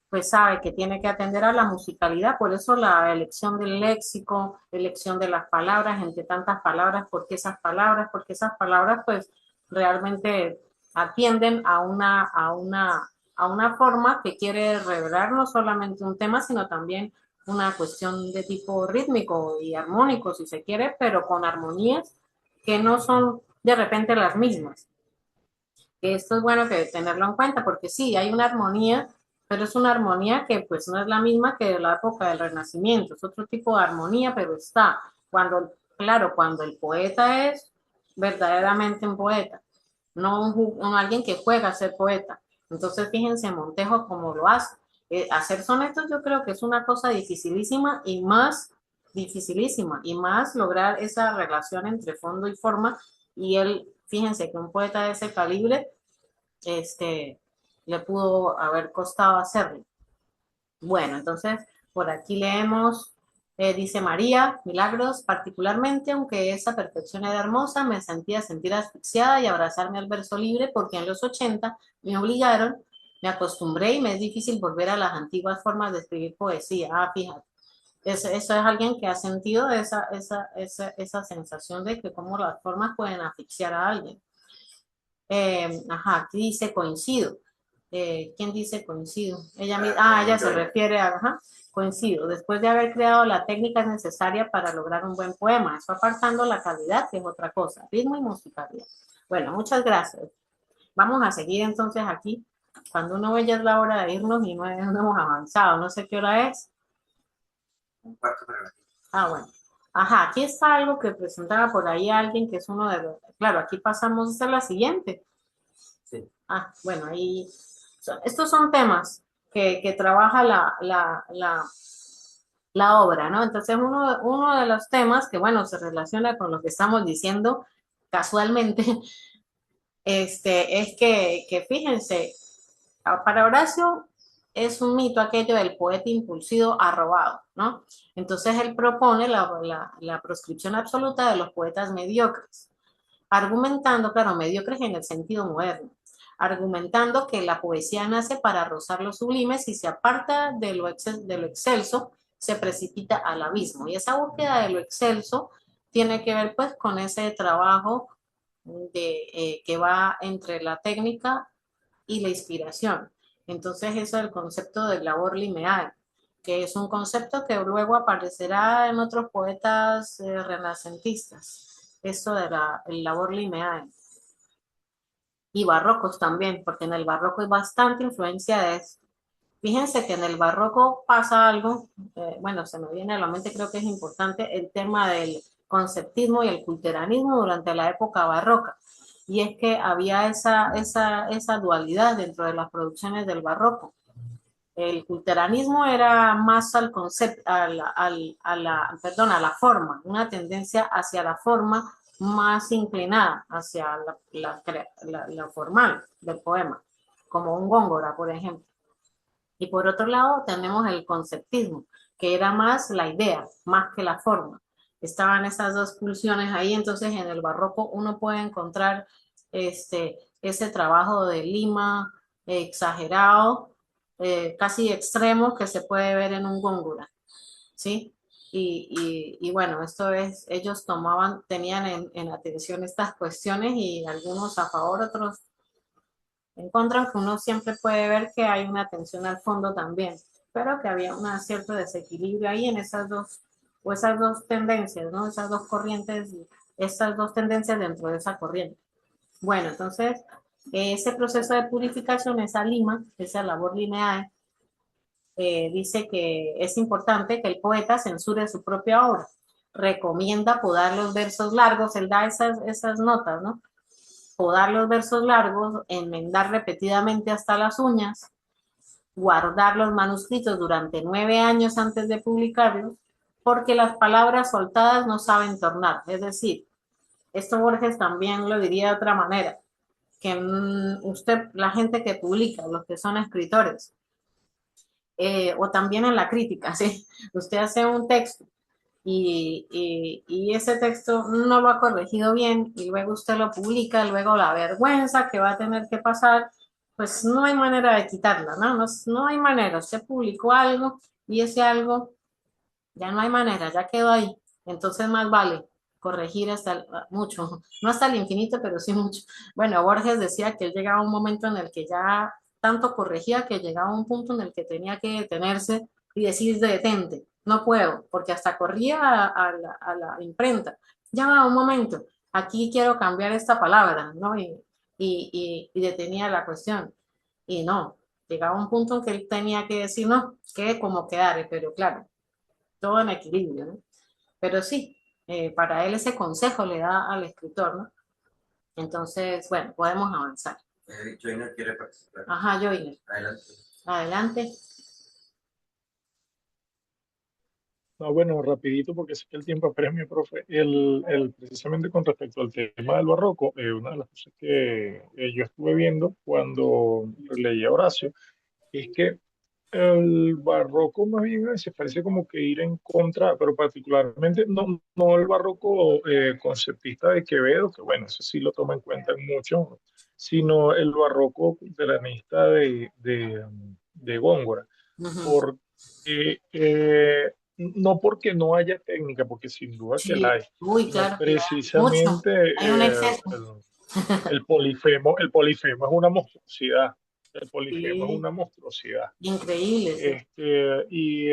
pues sabe que tiene que atender a la musicalidad, por eso la elección del léxico, elección de las palabras, entre tantas palabras, porque esas palabras pues realmente atienden a una forma que quiere revelar no solamente un tema, sino también una cuestión de tipo rítmico y armónico, si se quiere, pero con armonías que no son de repente las mismas. Esto es bueno que tenerlo en cuenta, porque sí, hay una armonía, pero es una armonía que pues no es la misma que de la época del Renacimiento, es otro tipo de armonía, pero está, cuando el poeta es verdaderamente un poeta, no alguien que juega a ser poeta. Entonces fíjense Montejo cómo lo hace. Hacer sonetos yo creo que es una cosa dificilísima y más lograr esa relación entre fondo y forma, y él, fíjense que un poeta de ese calibre, le pudo haber costado hacerlo. Bueno, entonces por aquí leemos, dice María, Milagros, particularmente, aunque esa perfección era hermosa, me sentía sentir asfixiada y abrazarme al verso libre porque en los 80 me obligaron, me acostumbré y me es difícil volver a las antiguas formas de escribir poesía. Ah, fíjate. Eso es alguien que ha sentido esa sensación de que cómo las formas pueden asfixiar a alguien. Aquí dice coincido. ¿Quién dice coincido? Ella se refiere a, coincido. Después de haber creado la técnica necesaria para lograr un buen poema, eso apartando la calidad, que es otra cosa, ritmo y musicalidad. Bueno, muchas gracias. Vamos a seguir entonces aquí. Cuando uno ve ya es la hora de irnos y no hemos avanzado. No sé qué hora es. Un cuarto para las 10. Bueno. Aquí está algo que presentaba por ahí alguien que es uno de los... Claro, aquí pasamos a la siguiente. Sí. Bueno, ahí... Estos son temas que trabaja la obra, ¿no? Entonces, uno de los temas que, bueno, se relaciona con lo que estamos diciendo casualmente, es que fíjense, para Horacio es un mito aquello del poeta impulsivo arrobado, ¿no? Entonces él propone la proscripción absoluta de los poetas mediocres, argumentando, claro, mediocres en el sentido moderno, argumentando que la poesía nace para rozar lo sublime, si se aparta de lo excelso, se precipita al abismo. Y esa búsqueda de lo excelso tiene que ver pues con ese trabajo que va entre la técnica y la inspiración. Entonces eso es el concepto del labor lineal, que es un concepto que luego aparecerá en otros poetas renacentistas, eso de el labor lineal. Y barrocos también, porque en el barroco hay bastante influencia de esto. Fíjense que en el barroco pasa algo, bueno, se me viene a la mente, creo que es importante, el tema del conceptismo y el culteranismo durante la época barroca. Y es que había esa dualidad dentro de las producciones del barroco. El culteranismo era más al concepto, a la forma, una tendencia hacia la forma más inclinada hacia la formal del poema, como un Góngora, por ejemplo. Y por otro lado tenemos el conceptismo, que era más la idea, más que la forma. Estaban esas dos pulsiones ahí, entonces en el barroco uno puede encontrar ese trabajo de lima exagerado, casi extremo, que se puede ver en un Góngora, ¿sí? y bueno, esto es, ellos tenían en atención estas cuestiones y algunos a favor, otros en contra, aunque uno siempre puede ver que hay una atención al fondo también, pero que había un cierto desequilibrio ahí en esas dos tendencias, ¿no? Esas dos corrientes, esas dos tendencias dentro de esa corriente. Bueno, entonces, ese proceso de purificación, esa lima, esa labor lineal, dice que es importante que el poeta censure su propia obra. Recomienda podar los versos largos, él da esas notas, ¿no? Podar los versos largos, enmendar repetidamente hasta las uñas, guardar los manuscritos durante 9 años antes de publicarlos, porque las palabras soltadas no saben tornar. Es decir, esto Borges también lo diría de otra manera, que usted, la gente que publica, los que son escritores, o también en la crítica, ¿sí? Usted hace un texto y ese texto no lo ha corregido bien y luego usted lo publica, luego la vergüenza que va a tener que pasar, pues no hay manera de quitarla, ¿no? No hay manera. Usted publicó algo y ese algo ya no hay manera, ya quedó ahí. Entonces más vale corregir mucho, no hasta el infinito, pero sí mucho. Bueno, Borges decía que él llegaba a un momento en el que ya tanto corregía que llegaba a un punto en el que tenía que detenerse y decir detente, no puedo, porque hasta corría a la imprenta. Ya va un momento, aquí quiero cambiar esta palabra, ¿no? Y detenía la cuestión. Y no, llegaba un punto en que él tenía que decir, no, quede como quedare, pero claro, todo en equilibrio, ¿no? Pero sí, para él ese consejo le da al escritor, ¿no? Entonces, bueno, podemos avanzar. Joiner quiere participar. Ajá, Joiner. Adelante. Adelante. No, bueno, rapidito porque sé que el tiempo apremia, profe. Precisamente con respecto al tema del barroco, una de las cosas que yo estuve viendo cuando leía a Horacio es que el barroco más bien a veces parece como que ir en contra, pero particularmente no el barroco conceptista de Quevedo, que bueno, eso sí lo toma en cuenta en mucho, sino el barroco veranista de Góngora. Ujú. Porque, no porque no haya técnica, porque sin duda que la Sí, hay, uy, sino claro, mucho. precisamente Hay un exceso. el polifemo es una monstruosidad. El polifemo es Sí, una monstruosidad. increíble, sí.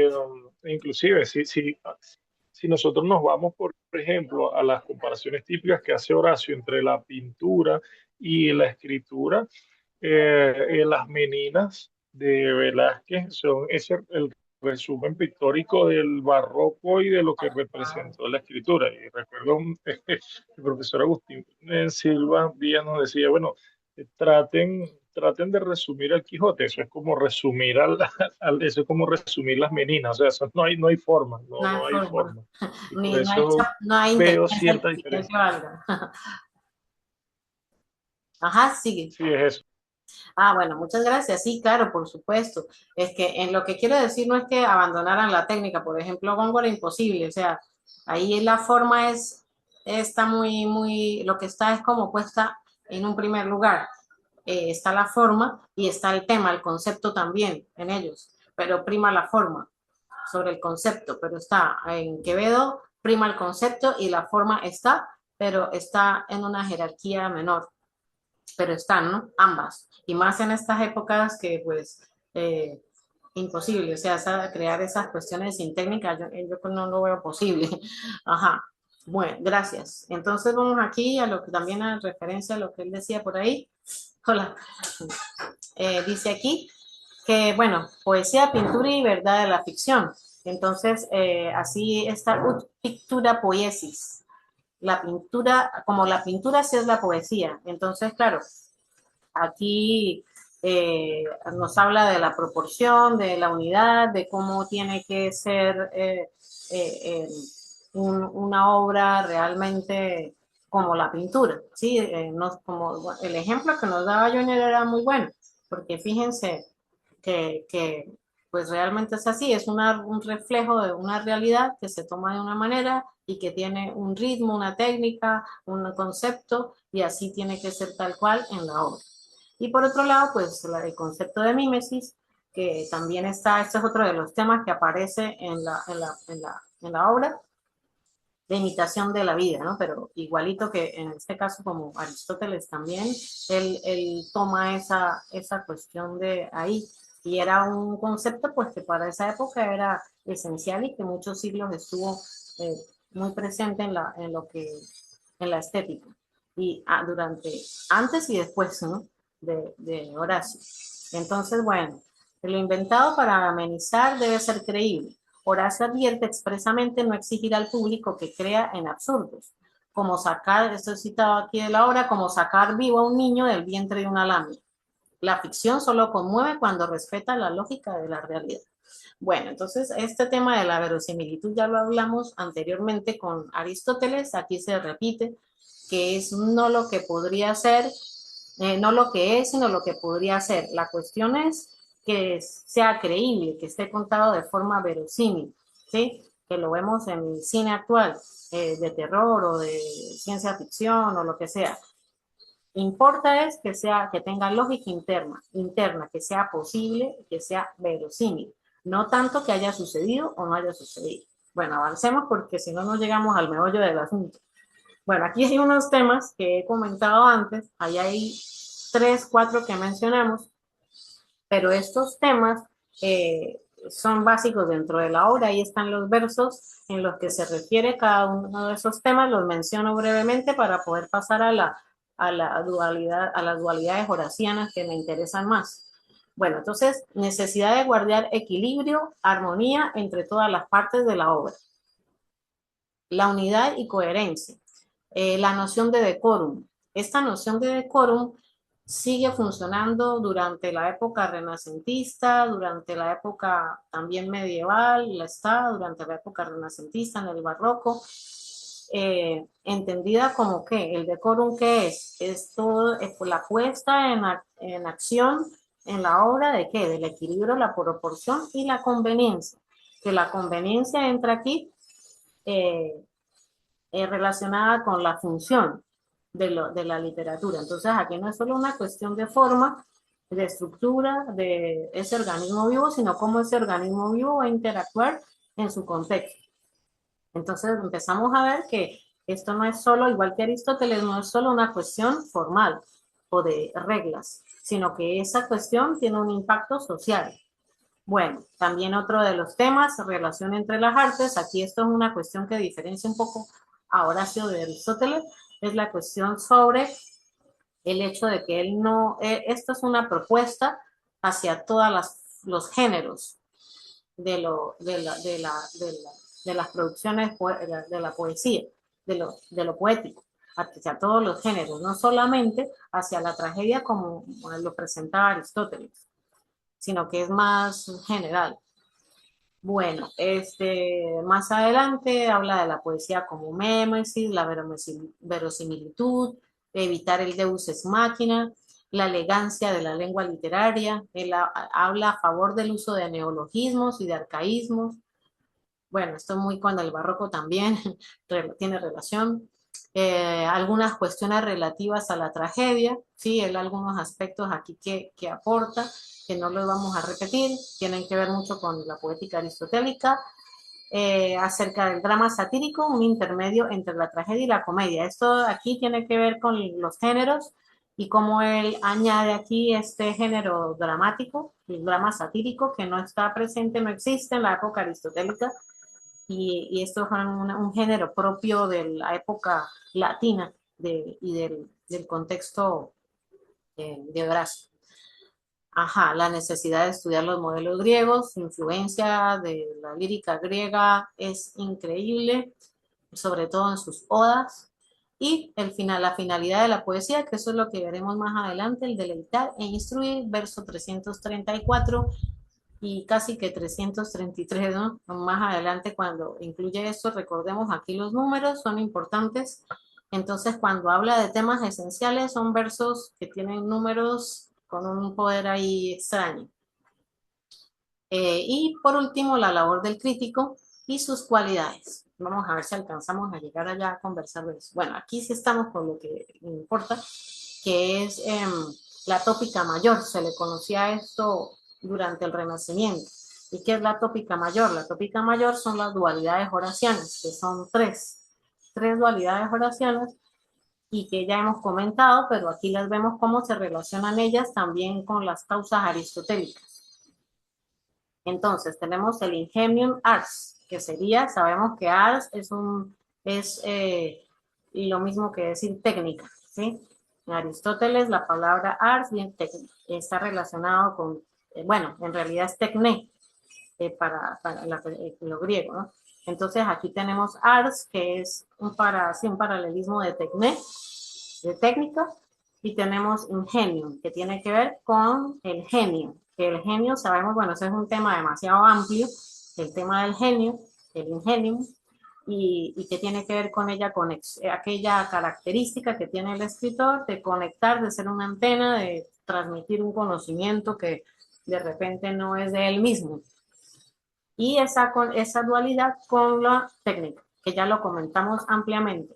Inclusive, si nosotros nos vamos, por ejemplo, a las comparaciones típicas que hace Horacio entre la pintura y la escritura, las meninas de Velázquez son el resumen pictórico del barroco y de lo que representó la escritura. Y recuerdo el profesor Agustín Silva Díaz nos decía, bueno, traten de resumir al Quijote, eso es como resumir eso es como resumir las meninas, o sea, eso no hay forma, No hay no hay forma. forma. Y por Ni, eso no hay veo inteligencia cierta artificial que diferencia. valga. Ajá, sigue. Sí, es eso. Ah, bueno, muchas gracias. Sí, claro, por supuesto. Es que en lo que quiero decir no es que abandonaran la técnica. Por ejemplo, Góngora imposible. O sea, ahí la forma está lo que está es como puesta en un primer lugar. Está la forma y está el tema, el concepto también en ellos. Pero prima la forma sobre el concepto. Pero está en Quevedo, prima el concepto y la forma está, pero está en una jerarquía menor, pero están, ¿no? Ambas. Y más en estas épocas que pues imposible, o sea, crear esas cuestiones sin técnica, yo no lo veo posible. Ajá. Bueno, gracias. Entonces vamos aquí a lo que también a referencia a lo que él decía por ahí. Hola. Dice aquí que, bueno, poesía, pintura y verdad de la ficción. Entonces, así está pictura poiesis. La pintura, como la pintura sí es la poesía. Entonces, claro, aquí nos habla de la proporción, de la unidad, de cómo tiene que ser una obra realmente como la pintura, ¿sí? Como el ejemplo que nos daba Joner era muy bueno, porque fíjense que pues realmente es así, es un reflejo de una realidad que se toma de una manera y que tiene un ritmo, una técnica, un concepto, y así tiene que ser tal cual en la obra. Y por otro lado, pues el concepto de mímesis, que también está, este es otro de los temas que aparece en la obra, de imitación de la vida, ¿no? Pero igualito que en este caso como Aristóteles también, él toma esa cuestión de ahí, y era un concepto pues que para esa época era esencial y que muchos siglos estuvo muy presente en la estética, y antes y después, ¿no? de Horacio. Entonces, bueno, lo inventado para amenizar debe ser creíble. Horacio advierte expresamente no exigir al público que crea en absurdos, como sacar, esto es citado aquí de la obra, como sacar vivo a un niño del vientre de una lámina. La ficción solo conmueve cuando respeta la lógica de la realidad. Bueno, entonces este tema de la verosimilitud ya lo hablamos anteriormente con Aristóteles, aquí se repite, que es no lo que podría ser, no lo que es, sino lo que podría ser. La cuestión es que sea creíble, que esté contado de forma verosímil, ¿sí? Que lo vemos en el cine actual, de terror o de ciencia ficción o lo que sea. Importa es que tenga lógica interna, que sea posible, que sea verosímil, no tanto que haya sucedido o no haya sucedido. Bueno, avancemos porque si no, no llegamos al meollo del asunto. Bueno, aquí hay unos temas que he comentado antes, ahí hay 3, 4 que mencionamos, pero estos temas son básicos dentro de la obra. Ahí están los versos en los que se refiere cada uno de esos temas, los menciono brevemente para poder pasar a las dualidades horacianas que me interesan más. Bueno, entonces, necesidad de guardar equilibrio, armonía entre todas las partes de la obra. La unidad y coherencia. La noción de decorum. Esta noción de decorum sigue funcionando durante la época renacentista, durante la época también medieval, durante la época renacentista, en el barroco, entendida como que el decorum, ¿qué es? Es todo, es la puesta en acción en la obra de ¿qué? Del equilibrio, la proporción y la conveniencia. Que la conveniencia entra aquí relacionada con la función de la literatura. Entonces aquí no es solo una cuestión de forma, de estructura de ese organismo vivo, sino cómo ese organismo vivo va a interactuar en su contexto. Entonces empezamos a ver que esto no es solo, igual que Aristóteles, no es solo una cuestión formal o de reglas, sino que esa cuestión tiene un impacto social. Bueno, también otro de los temas, relación entre las artes. Aquí esto es una cuestión que diferencia un poco a Horacio de Aristóteles, es la cuestión sobre el hecho de que él no, esto es una propuesta hacia todos los géneros de las producciones de la poesía, de lo poético, hacia todos los géneros, no solamente hacia la tragedia como lo presentaba Aristóteles, sino que es más general. Bueno, más adelante habla de la poesía como mémesis, la verosimilitud, evitar el deus ex machina, la elegancia de la lengua literaria. Él habla a favor del uso de neologismos y de arcaísmos. Bueno, esto muy con el barroco también tiene relación. Algunas cuestiones relativas a la tragedia, sí, él algunos aspectos aquí que aporta, que no los vamos a repetir, tienen que ver mucho con la poética aristotélica, acerca del drama satírico, un intermedio entre la tragedia y la comedia. Esto aquí tiene que ver con los géneros y cómo él añade aquí este género dramático, el drama satírico, que no está presente, no existe en la época aristotélica, y esto es un género propio de la época latina y del contexto de Horacio. Ajá, la necesidad de estudiar los modelos griegos, influencia de la lírica griega es increíble, sobre todo en sus odas, y la finalidad de la poesía, que eso es lo que veremos más adelante, el deleitar e instruir, verso 334 y casi que 333, ¿no? Más adelante cuando incluye esto, recordemos aquí los números, son importantes. Entonces, cuando habla de temas esenciales, son versos que tienen números con un poder ahí extraño. Y por último, la labor del crítico y sus cualidades. Vamos a ver si alcanzamos a llegar allá a conversar de eso. Bueno, aquí sí estamos con lo que importa, que es la tópica mayor. Se le conocía esto durante el Renacimiento. ¿Y qué es la tópica mayor? La tópica mayor son las dualidades horacianas, que son tres dualidades horacianas y que ya hemos comentado, pero aquí las vemos cómo se relacionan ellas también con las causas aristotélicas. Entonces, tenemos el ingenium ars, que sería, sabemos que ars es lo mismo que decir técnica, ¿sí? En Aristóteles, la palabra ars bien técnica, está relacionado con, bueno, en realidad es tecné, para lo griego, ¿no? Entonces, aquí tenemos ars, que es un paralelismo de tecné, de técnica, y tenemos ingenium, que tiene que ver con el genio, que el genio, sabemos, bueno, ese es un tema demasiado amplio, el tema del genio, el ingenium, y que tiene que ver con ella, con aquella característica que tiene el escritor de conectar, de ser una antena, de transmitir un conocimiento que de repente no es de él mismo. Y esa dualidad con la técnica, que ya lo comentamos ampliamente.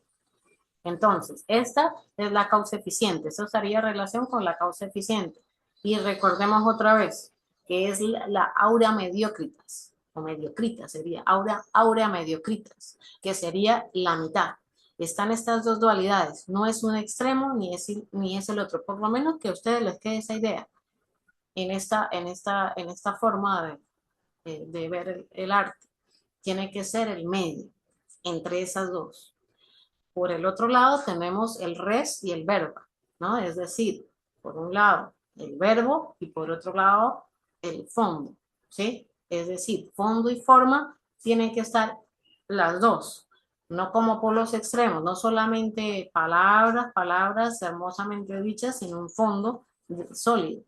Entonces, esta es la causa eficiente. Eso estaría en relación con la causa eficiente. Y recordemos otra vez que es la aura mediocritas, o mediocritas sería, aura mediocritas, que sería la mitad. Están estas dos dualidades. No es un extremo ni es el otro. Por lo menos que a ustedes les quede esa idea en esta forma de ver el arte. Tiene que ser el medio entre esas dos. Por el otro lado tenemos el res y el verbo, ¿no? Es decir, por un lado el verbo y por otro lado el fondo, ¿sí? Es decir, fondo y forma tienen que estar las dos, no como polos extremos, no solamente palabras hermosamente dichas, sino un fondo sólido.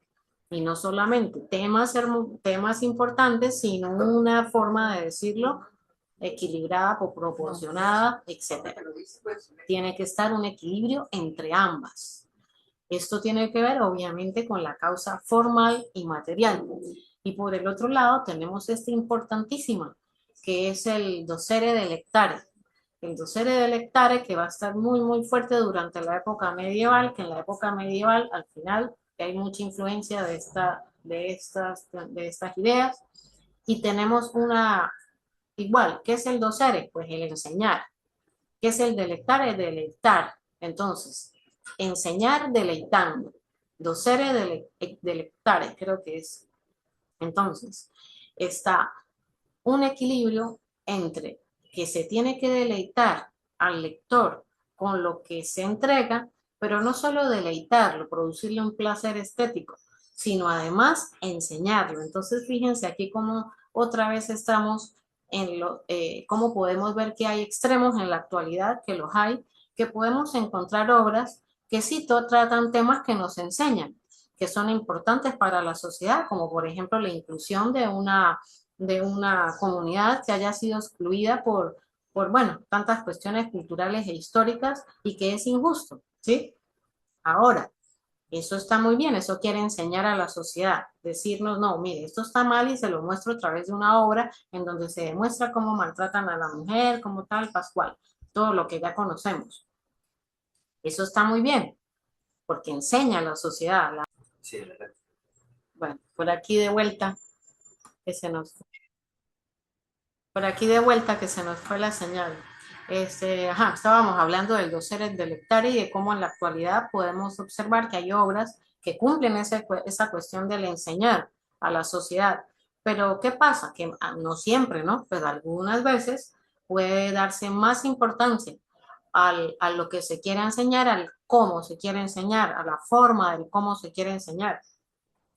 Y no solamente temas importantes, sino una forma de decirlo equilibrada, proporcionada, etc. Tiene que estar un equilibrio entre ambas. Esto tiene que ver, obviamente, con la causa formal y material. Y por el otro lado, tenemos esta importantísima, que es el docere delectare. El docere delectare, que va a estar muy, muy fuerte durante la época medieval, que en la época medieval, al final, hay mucha influencia de estas ideas. Y tenemos igual, ¿qué es el docere? Pues el enseñar. ¿Qué es el delectare? Deleitar. Entonces, enseñar deleitando. Docere delectare, creo que es. Entonces, está un equilibrio entre que se tiene que deleitar al lector con lo que se entrega, pero no solo deleitarlo, producirle un placer estético, sino además enseñarlo. Entonces, fíjense aquí cómo otra vez estamos cómo podemos ver que hay extremos en la actualidad, que los hay, que podemos encontrar obras que sí tratan temas que nos enseñan, que son importantes para la sociedad, como por ejemplo la inclusión de una comunidad que haya sido excluida por bueno, tantas cuestiones culturales e históricas y que es injusto, ¿sí? Ahora, eso está muy bien, eso quiere enseñar a la sociedad, decirnos, no, mire, esto está mal y se lo muestro a través de una obra en donde se demuestra cómo maltratan a la mujer, como tal, pascual, todo lo que ya conocemos. Eso está muy bien, porque enseña a la sociedad. Sí, ¿verdad? Bueno, por aquí de vuelta, que se nos fue la señal. Estábamos hablando del docere delectare y de cómo en la actualidad podemos observar que hay obras que cumplen esa cuestión del enseñar a la sociedad. Pero ¿qué pasa? Que no siempre, ¿no? Pero algunas veces puede darse más importancia a lo que se quiere enseñar, al cómo se quiere enseñar, a la forma del cómo se quiere enseñar.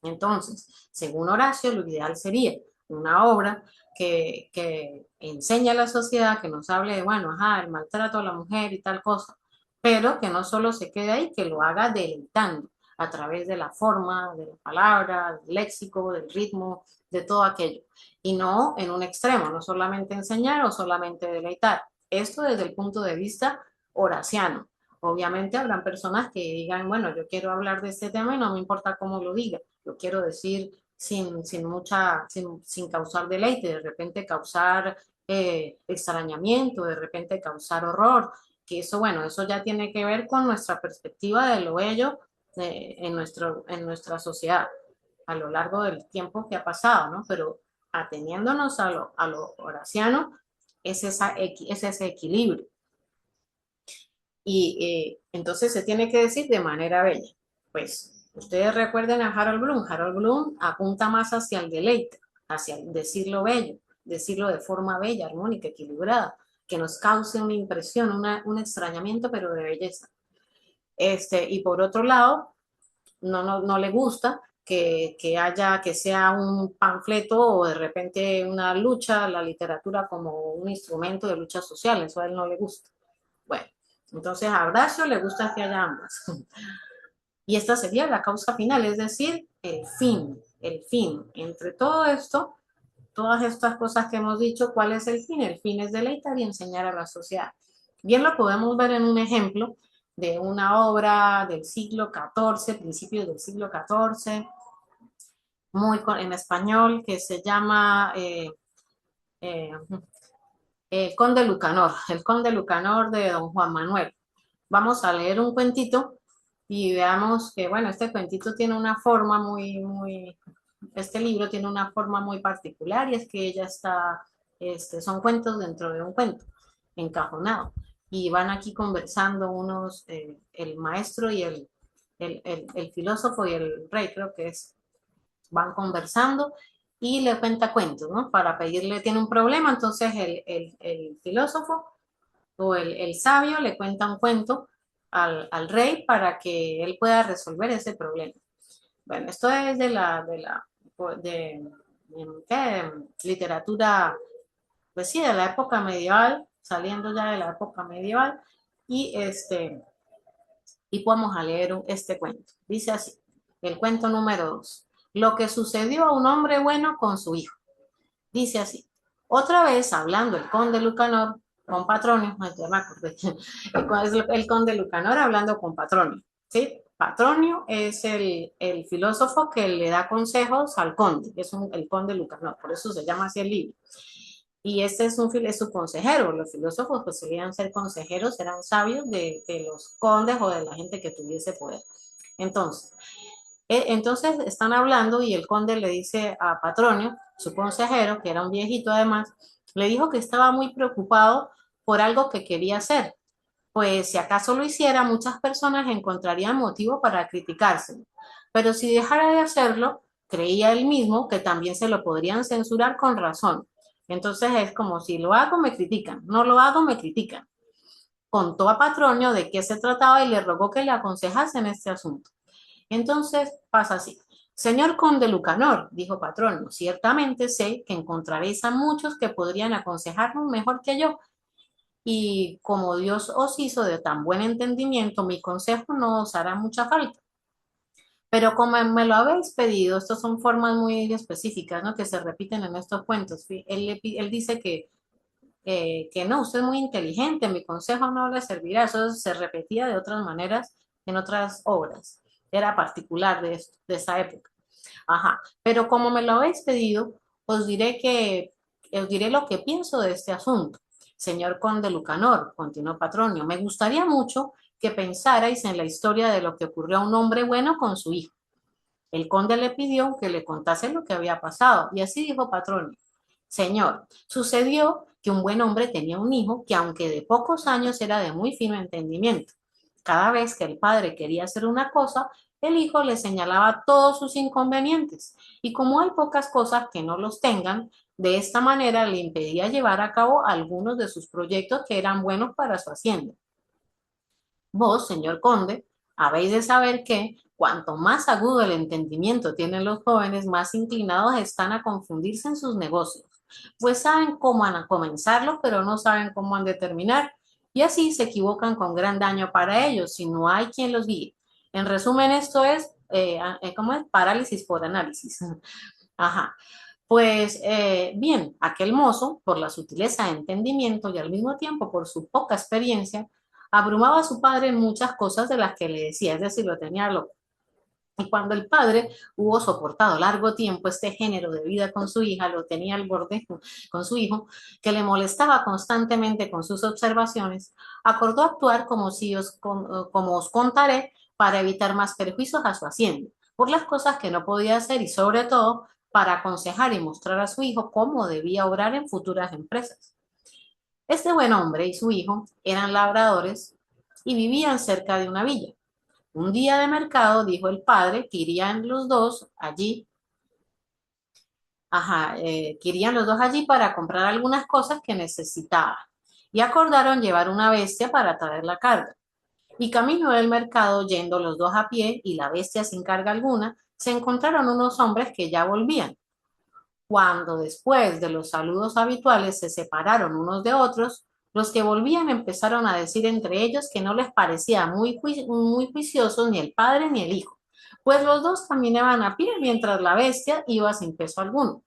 Entonces, según Horacio, lo ideal sería una obra que enseña a la sociedad, que nos hable de, bueno, el maltrato a la mujer y tal cosa, pero que no solo se quede ahí, que lo haga deleitando a través de la forma, de la palabra, del léxico, del ritmo, de todo aquello. Y no en un extremo, no solamente enseñar o solamente deleitar. Esto desde el punto de vista horaciano. Obviamente habrán personas que digan, bueno, yo quiero hablar de este tema y no me importa cómo lo diga, lo quiero decir sin causar deleite, de repente causar extrañamiento, de repente causar horror, que eso, bueno, eso ya tiene que ver con nuestra perspectiva de lo bello en nuestra sociedad a lo largo del tiempo que ha pasado, ¿no? Pero ateniéndonos a lo horaciano, es ese equilibrio. Y entonces se tiene que decir de manera bella. Pues ustedes recuerden a Harold Bloom. Harold Bloom apunta más hacia el deleite, hacia el decirlo bello, decirlo de forma bella, armónica, equilibrada, que nos cause una impresión, un extrañamiento, pero de belleza. Y por otro lado, no le gusta que sea un panfleto o de repente una lucha, la literatura como un instrumento de lucha social, eso a él no le gusta. Bueno, entonces a Horacio le gusta que haya ambas. Y esta sería la causa final, es decir, el fin. Entre todo esto, todas estas cosas que hemos dicho, ¿cuál es el fin? El fin es deleitar y enseñar a la sociedad. Bien lo podemos ver en un ejemplo de una obra del siglo XIV, principios del siglo XIV, en español, que se llama El Conde Lucanor, el Conde Lucanor de don Juan Manuel. Vamos a leer un cuentito y veamos que, bueno, este cuentito tiene una forma este libro tiene una forma muy particular y es que ella son cuentos dentro de un cuento, encajonado. Y van aquí conversando el maestro y el filósofo y el rey, creo que van conversando y le cuenta cuentos, ¿no? Para pedirle, tiene un problema, entonces el filósofo o el sabio le cuenta un cuento al rey para que él pueda resolver ese problema. Bueno, esto es de literatura, pues sí, de la época medieval, saliendo ya de la época medieval, y vamos a leer este cuento. Dice así, el cuento número 2. Lo que sucedió a un hombre bueno con su hijo. Dice así, otra vez hablando el conde Lucanor con Patronio, el conde Lucanor hablando con Patronio, ¿sí? Patronio es el filósofo que le da consejos al conde, es el conde Lucanor, por eso se llama así el libro. Y este es su consejero. Los filósofos pues solían ser consejeros, eran sabios de los condes o de la gente que tuviese poder. Entonces están hablando y el conde le dice a Patronio, su consejero, que era un viejito además, le dijo que estaba muy preocupado por algo que quería hacer, pues si acaso lo hiciera, muchas personas encontrarían motivo para criticárselo. Pero si dejara de hacerlo, creía él mismo que también se lo podrían censurar con razón. Entonces es como si lo hago, me critican, no lo hago, me critican. Contó a Patronio de qué se trataba y le rogó que le aconsejase en este asunto. Entonces pasa así. Señor conde Lucanor, dijo Patronio, ciertamente sé que encontraréis a muchos que podrían aconsejarnos mejor que yo. Y como Dios os hizo de tan buen entendimiento, mi consejo no os hará mucha falta. Pero como me lo habéis pedido, estas son formas muy específicas, ¿no? Que se repiten en estos cuentos. Él dice que no, usted es muy inteligente, mi consejo no le servirá. Eso se repetía de otras maneras en otras obras. Era particular de esa época. Ajá. Pero como me lo habéis pedido, os diré lo que pienso de este asunto. Señor conde Lucanor, continuó Patronio, me gustaría mucho que pensarais en la historia de lo que ocurrió a un hombre bueno con su hijo. El conde le pidió que le contase lo que había pasado, y así dijo Patronio. Señor, sucedió que un buen hombre tenía un hijo que, aunque de pocos años, era de muy fino entendimiento. Cada vez que el padre quería hacer una cosa, el hijo le señalaba todos sus inconvenientes, y como hay pocas cosas que no los tengan, de esta manera le impedía llevar a cabo algunos de sus proyectos que eran buenos para su hacienda. Vos, señor conde, habéis de saber que, cuanto más agudo el entendimiento tienen los jóvenes, más inclinados están a confundirse en sus negocios, pues saben cómo han a comenzarlos, pero no saben cómo han de terminar, y así se equivocan con gran daño para ellos, si no hay quien los guíe. En resumen, esto es, ¿cómo es? Parálisis por análisis. Ajá. Pues bien, aquel mozo, por la sutileza de entendimiento y al mismo tiempo por su poca experiencia, abrumaba a su padre en muchas cosas de las que le decía, es decir, lo tenía loco. Y cuando el padre hubo soportado largo tiempo este género de vida con su hija, lo tenía al borde con su hijo, que le molestaba constantemente con sus observaciones, acordó actuar como os contaré para evitar más perjuicios a su hacienda, por las cosas que no podía hacer y sobre todo para aconsejar y mostrar a su hijo cómo debía obrar en futuras empresas. Este buen hombre y su hijo eran labradores y vivían cerca de una villa. Un día de mercado dijo el padre que irían los dos allí. Que irían los dos allí para comprar algunas cosas que necesitaban. Y acordaron llevar una bestia para traer la carga. Y camino del mercado, yendo los dos a pie y la bestia sin carga alguna, se encontraron unos hombres que ya volvían. Cuando después de los saludos habituales se separaron unos de otros, los que volvían empezaron a decir entre ellos que no les parecía muy juiciosos ni el padre ni el hijo, pues los dos caminaban a pie mientras la bestia iba sin peso alguno.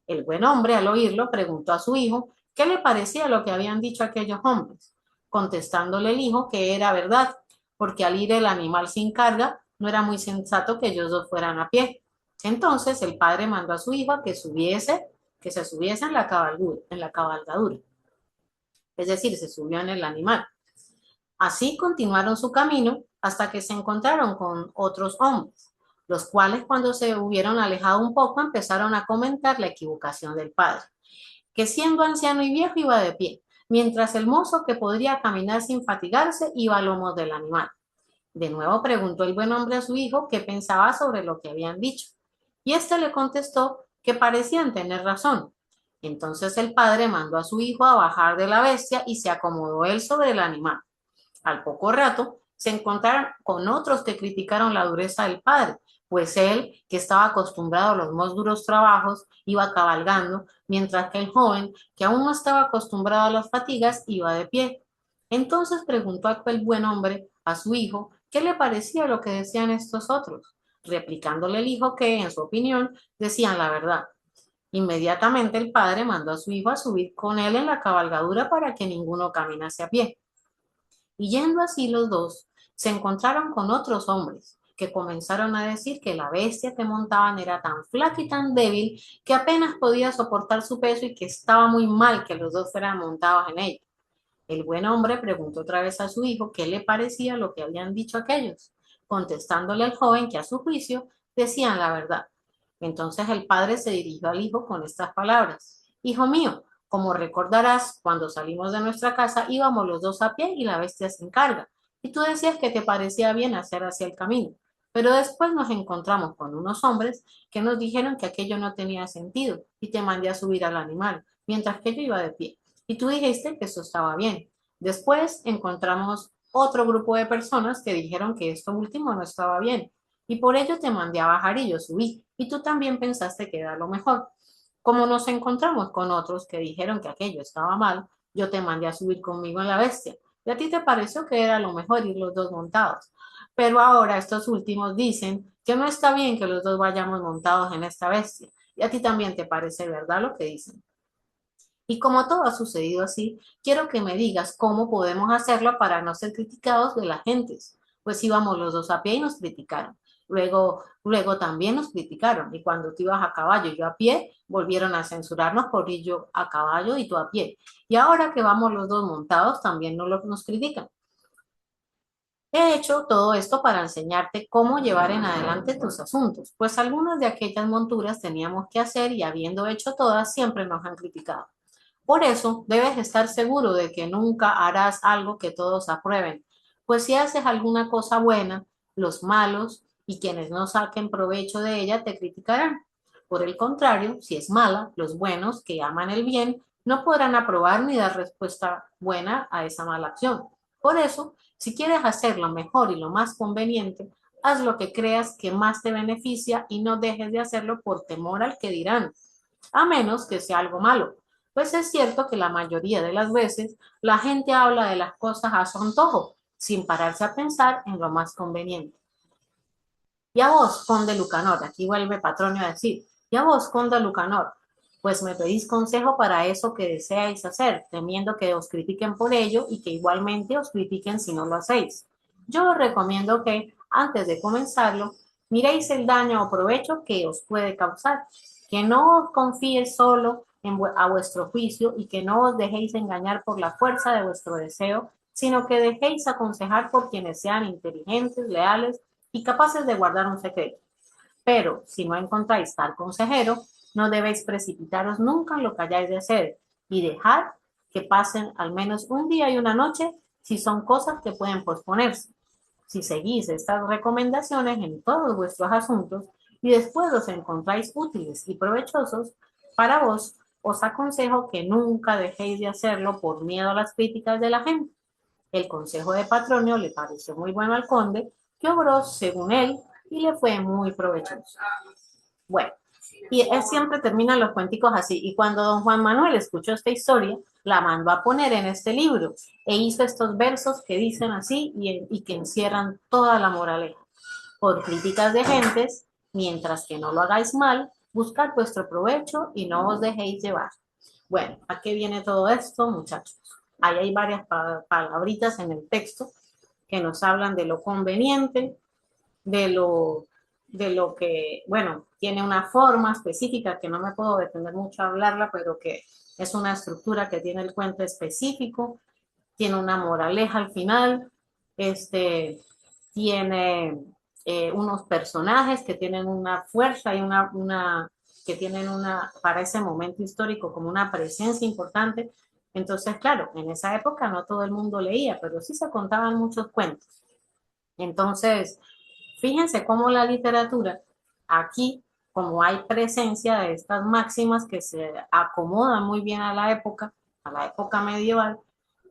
El buen hombre, al oírlo, preguntó a su hijo qué le parecía lo que habían dicho aquellos hombres, contestándole el hijo que era verdad, porque al ir el animal sin carga, no era muy sensato que ellos dos fueran a pie. Entonces el padre mandó a su hijo a que se subiese en la cabalgadura. Es decir, se subió en el animal. Así continuaron su camino hasta que se encontraron con otros hombres, los cuales cuando se hubieron alejado un poco empezaron a comentar la equivocación del padre, que siendo anciano y viejo iba de pie, mientras el mozo que podría caminar sin fatigarse iba a lomos del animal. De nuevo preguntó el buen hombre a su hijo qué pensaba sobre lo que habían dicho, y éste le contestó que parecían tener razón. Entonces el padre mandó a su hijo a bajar de la bestia y se acomodó él sobre el animal. Al poco rato se encontraron con otros que criticaron la dureza del padre, pues él, que estaba acostumbrado a los más duros trabajos, iba cabalgando, mientras que el joven, que aún no estaba acostumbrado a las fatigas, iba de pie. Entonces preguntó aquel buen hombre a su hijo qué le parecía lo que decían estos otros, replicándole el hijo que, en su opinión, decían la verdad. Inmediatamente el padre mandó a su hijo a subir con él en la cabalgadura para que ninguno caminase a pie. Y yendo así los dos, se encontraron con otros hombres, que comenzaron a decir que la bestia que montaban era tan flaca y tan débil que apenas podía soportar su peso y que estaba muy mal que los dos fueran montados en ella. El buen hombre preguntó otra vez a su hijo qué le parecía lo que habían dicho aquellos, contestándole al joven que a su juicio decían la verdad. Entonces el padre se dirigió al hijo con estas palabras: Hijo mío, como recordarás, cuando salimos de nuestra casa íbamos los dos a pie y la bestia sin carga, y tú decías que te parecía bien hacer hacia el camino. Pero después nos encontramos con unos hombres que nos dijeron que aquello no tenía sentido y te mandé a subir al animal, mientras que yo iba de pie. Y tú dijiste que eso estaba bien. Después encontramos otro grupo de personas que dijeron que esto último no estaba bien. Y por ello te mandé a bajar y yo subí. Y tú también pensaste que era lo mejor. Como nos encontramos con otros que dijeron que aquello estaba mal, yo te mandé a subir conmigo en la bestia. Y a ti te pareció que era lo mejor ir los dos montados. Pero ahora estos últimos dicen que no está bien que los dos vayamos montados en esta bestia. Y a ti también te parece verdad lo que dicen. Y como todo ha sucedido así, quiero que me digas cómo podemos hacerlo para no ser criticados de las gentes. Pues íbamos los dos a pie y nos criticaron. Luego también nos criticaron. Y cuando tú ibas a caballo y yo a pie, volvieron a censurarnos por ir yo a caballo y tú a pie. Y ahora que vamos los dos montados, también nos critican. He hecho todo esto para enseñarte cómo llevar en adelante tus asuntos, pues algunas de aquellas monturas teníamos que hacer y habiendo hecho todas, siempre nos han criticado. Por eso, debes estar seguro de que nunca harás algo que todos aprueben, pues si haces alguna cosa buena, los malos y quienes no saquen provecho de ella te criticarán. Por el contrario, si es mala, los buenos que aman el bien no podrán aprobar ni dar respuesta buena a esa mala acción. Por eso, si quieres hacer lo mejor y lo más conveniente, haz lo que creas que más te beneficia y no dejes de hacerlo por temor al que dirán, a menos que sea algo malo. Pues es cierto que la mayoría de las veces la gente habla de las cosas a su antojo, sin pararse a pensar en lo más conveniente. Y a vos, conde Lucanor, aquí vuelve Patronio a decir, y a vos, conde Lucanor, pues me pedís consejo para eso que deseáis hacer, temiendo que os critiquen por ello y que igualmente os critiquen si no lo hacéis. Yo os recomiendo que, antes de comenzarlo, miréis el daño o provecho que os puede causar, que no os confíes solo a vuestro juicio y que no os dejéis engañar por la fuerza de vuestro deseo, sino que dejéis aconsejar por quienes sean inteligentes, leales y capaces de guardar un secreto. Pero si no encontráis tal consejero, no debéis precipitaros nunca en lo que hayáis de hacer y dejar que pasen al menos un día y una noche si son cosas que pueden posponerse. Si seguís estas recomendaciones en todos vuestros asuntos y después los encontráis útiles y provechosos para vos, os aconsejo que nunca dejéis de hacerlo por miedo a las críticas de la gente. El consejo de Patronio le pareció muy bueno al conde, que obró según él y le fue muy provechoso. Bueno, y él siempre termina los cuenticos así. Y cuando don Juan Manuel escuchó esta historia, la mandó a poner en este libro e hizo estos versos que dicen así y que encierran toda la moraleja. Por críticas de gentes, mientras que no lo hagáis mal, buscad vuestro provecho y no os dejéis llevar. Bueno, ¿a qué viene todo esto, muchachos? Ahí hay varias palabritas en el texto que nos hablan de lo conveniente, de lo que, bueno, tiene una forma específica que no me puedo detener mucho a hablarla, pero que es una estructura que tiene el cuento específico, tiene una moraleja al final, tiene unos personajes que tienen una fuerza y que tienen para ese momento histórico como una presencia importante. Entonces, claro, en esa época no todo el mundo leía, pero sí se contaban muchos cuentos. Entonces, fíjense cómo la literatura, aquí, como hay presencia de estas máximas que se acomodan muy bien a la época medieval,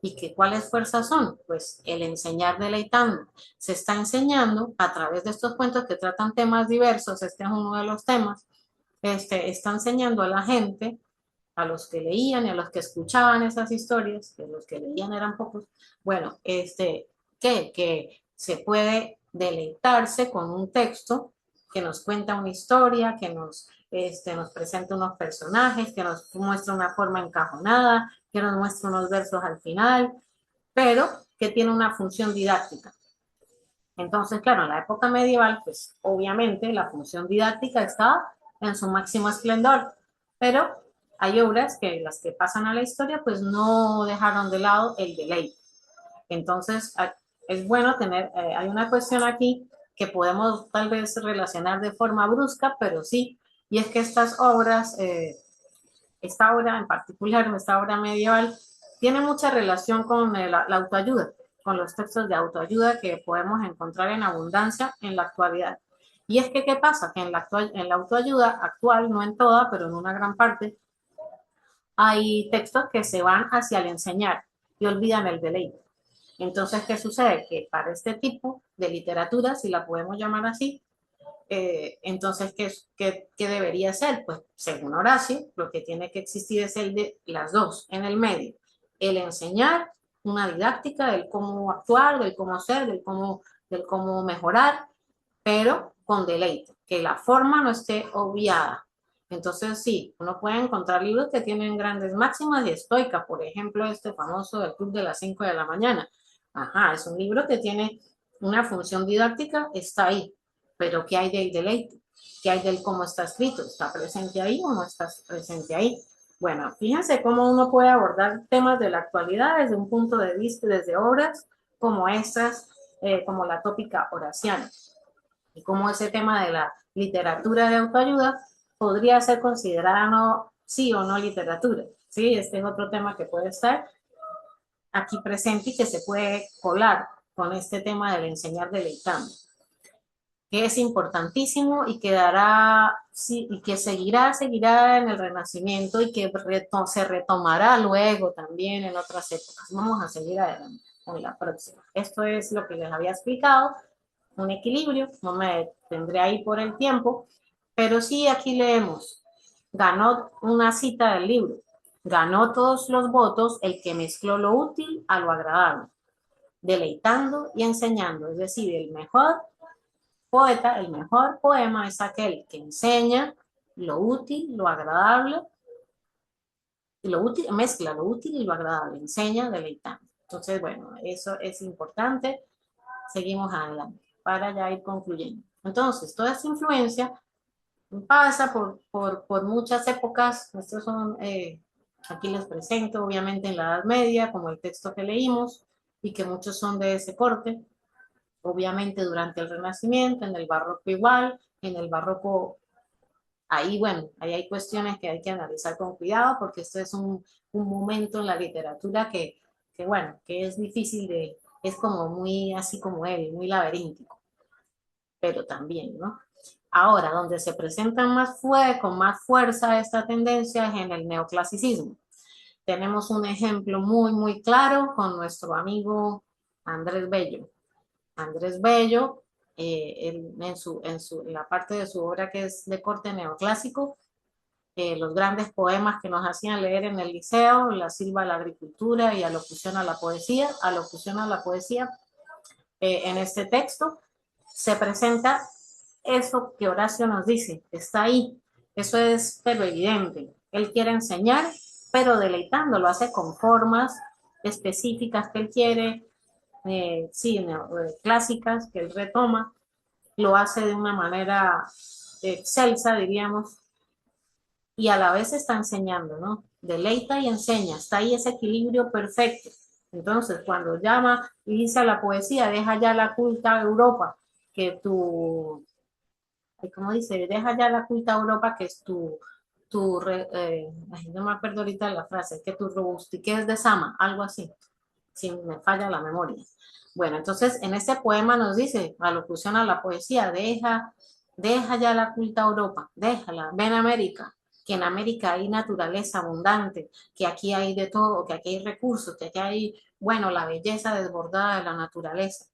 y que cuáles fuerzas son, pues el enseñar deleitando. Se está enseñando a través de estos cuentos que tratan temas diversos, este es uno de los temas, está enseñando a la gente, a los que leían y a los que escuchaban esas historias, que los que leían eran pocos, bueno, que se puede deleitarse con un texto que nos cuenta una historia, que nos presenta unos personajes, que nos muestra una forma encajonada, que nos muestra unos versos al final, pero que tiene una función didáctica. Entonces, claro, en la época medieval, pues obviamente la función didáctica está en su máximo esplendor, pero hay obras que las que pasan a la historia, pues no dejaron de lado el deleite. Entonces, es bueno tener, hay una cuestión aquí que podemos tal vez relacionar de forma brusca, pero sí, y es que estas obras, esta obra en particular, esta obra medieval, tiene mucha relación con la autoayuda, con los textos de autoayuda que podemos encontrar en abundancia en la actualidad. Y es que, ¿qué pasa? Que en la autoayuda actual, no en toda, pero en una gran parte, hay textos que se van hacia el enseñar y olvidan el deleite. Entonces, ¿qué sucede? Que para este tipo de literatura, si la podemos llamar así, entonces, ¿qué debería ser? Pues, según Horacio, lo que tiene que existir es el de las dos, en el medio. El enseñar, una didáctica del cómo actuar, del cómo ser, del cómo mejorar, pero con deleite, que la forma no esté obviada. Entonces, sí, uno puede encontrar libros que tienen grandes máximas y estoicas, por ejemplo, este famoso del Club de las 5 de la mañana. Ajá, es un libro que tiene una función didáctica, está ahí, pero ¿qué hay del deleite? ¿Qué hay del cómo está escrito? ¿Está presente ahí o no está presente ahí? Bueno, fíjense cómo uno puede abordar temas de la actualidad desde un punto de vista, desde obras como estas, como la tópica horaciana, y cómo ese tema de la literatura de autoayuda podría ser considerada no, sí o no literatura. Sí, este es otro tema que puede estar aquí presente y que se puede colar con este tema del enseñar deleitando, que es importantísimo y que dará, sí, y que seguirá en el Renacimiento y que se retomará luego también en otras épocas. Vamos a seguir adelante con la próxima. Esto es lo que les había explicado, un equilibrio, no me tendré ahí por el tiempo, pero sí aquí leemos, ganó una cita del libro, ganó todos los votos el que mezcló lo útil a lo agradable, deleitando y enseñando, es decir, el mejor poeta, el mejor poema es aquel que enseña lo útil, lo agradable, mezcla lo útil y lo agradable, enseña deleitando. Entonces, bueno, eso es importante. Seguimos adelante para ya ir concluyendo. Entonces, toda esta influencia pasa por muchas épocas. Estos son, aquí les presento, obviamente en la Edad Media, como el texto que leímos, y que muchos son de ese corte. Obviamente durante el Renacimiento, en el Barroco igual, en el barroco, ahí, bueno, ahí hay cuestiones que hay que analizar con cuidado porque esto es un momento en la literatura bueno, que es difícil es como muy así como él, muy laberíntico, pero también, ¿no? Ahora, donde se presenta con más fuerza esta tendencia es en el neoclasicismo. Tenemos un ejemplo muy, muy claro con nuestro amigo Andrés Bello. Andrés Bello, en la parte de su obra que es de corte neoclásico, los grandes poemas que nos hacían leer en el liceo, La Silva a la Agricultura y Alocución a la Poesía, en este texto se presenta eso que Horacio nos dice, está ahí, eso es pero evidente. Él quiere enseñar, pero deleitando, lo hace con formas específicas que él quiere, clásicas que él retoma, lo hace de una manera excelsa, diríamos, y a la vez está enseñando, ¿no? Deleita y enseña, está ahí ese equilibrio perfecto. Entonces, cuando llama y dice a la poesía, deja ya la culta Europa, que ¿cómo dice? Deja ya la culta Europa, que es no me acuerdo ahorita la frase, que tu robustiquez desama, algo así, si me falla la memoria. Bueno, entonces en este poema nos dice, alocución a la poesía, deja ya la culta Europa, déjala, ven a América, que en América hay naturaleza abundante, que aquí hay de todo, que aquí hay recursos, que aquí hay, bueno, la belleza desbordada de la naturaleza.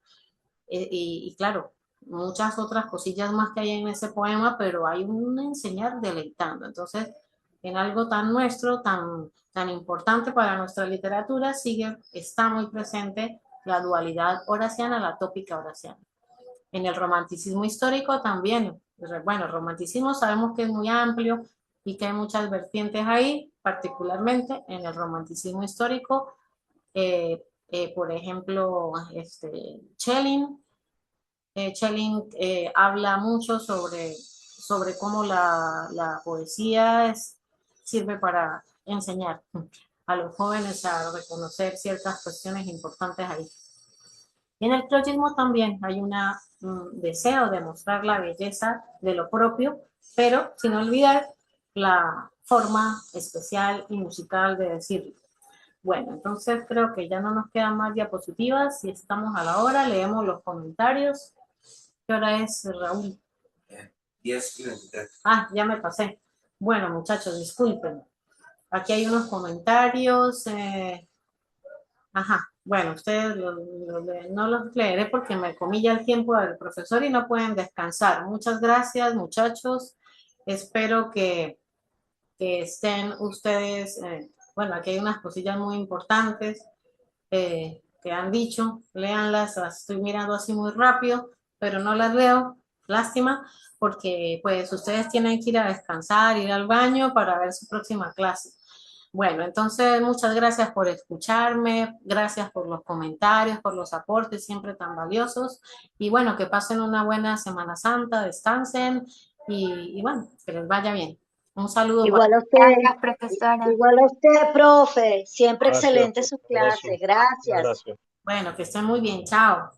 Y claro, muchas otras cosillas más que hay en ese poema, pero hay un enseñar deleitando. Entonces, en algo tan nuestro, tan importante para nuestra literatura, está muy presente la dualidad horaciana, la tópica horaciana. En el romanticismo histórico también, bueno, el romanticismo sabemos que es muy amplio y que hay muchas vertientes ahí, particularmente en el romanticismo histórico, por ejemplo, Schelling habla mucho sobre cómo la poesía sirve para enseñar a los jóvenes a reconocer ciertas cuestiones importantes ahí. Y en el clochismo también hay un deseo de mostrar la belleza de lo propio, pero sin olvidar la forma especial y musical de decirlo. Bueno, entonces creo que ya no nos quedan más diapositivas. Si estamos a la hora, leemos los comentarios. ¿Qué hora es, Raúl? 10:23. Ah, ya me pasé. Bueno, muchachos, disculpen. Aquí hay unos comentarios. Ajá, bueno, ustedes no los leeré porque me comí ya el tiempo del profesor y no pueden descansar. Muchas gracias, muchachos. Espero que estén ustedes, bueno, aquí hay unas cosillas muy importantes que han dicho, léanlas, las estoy mirando así muy rápido, pero no las leo, lástima, porque pues ustedes tienen que ir a descansar, ir al baño para ver su próxima clase. Bueno, entonces muchas gracias por escucharme, gracias por los comentarios, por los aportes siempre tan valiosos y bueno, que pasen una buena Semana Santa, descansen y bueno, que les vaya bien. Un saludo. Igual a usted, Gracias, profesora. igual a usted, profe. Siempre Gracias, excelente su abrazo. clase. Gracias. Gracias. Bueno, que estén muy bien. Chao.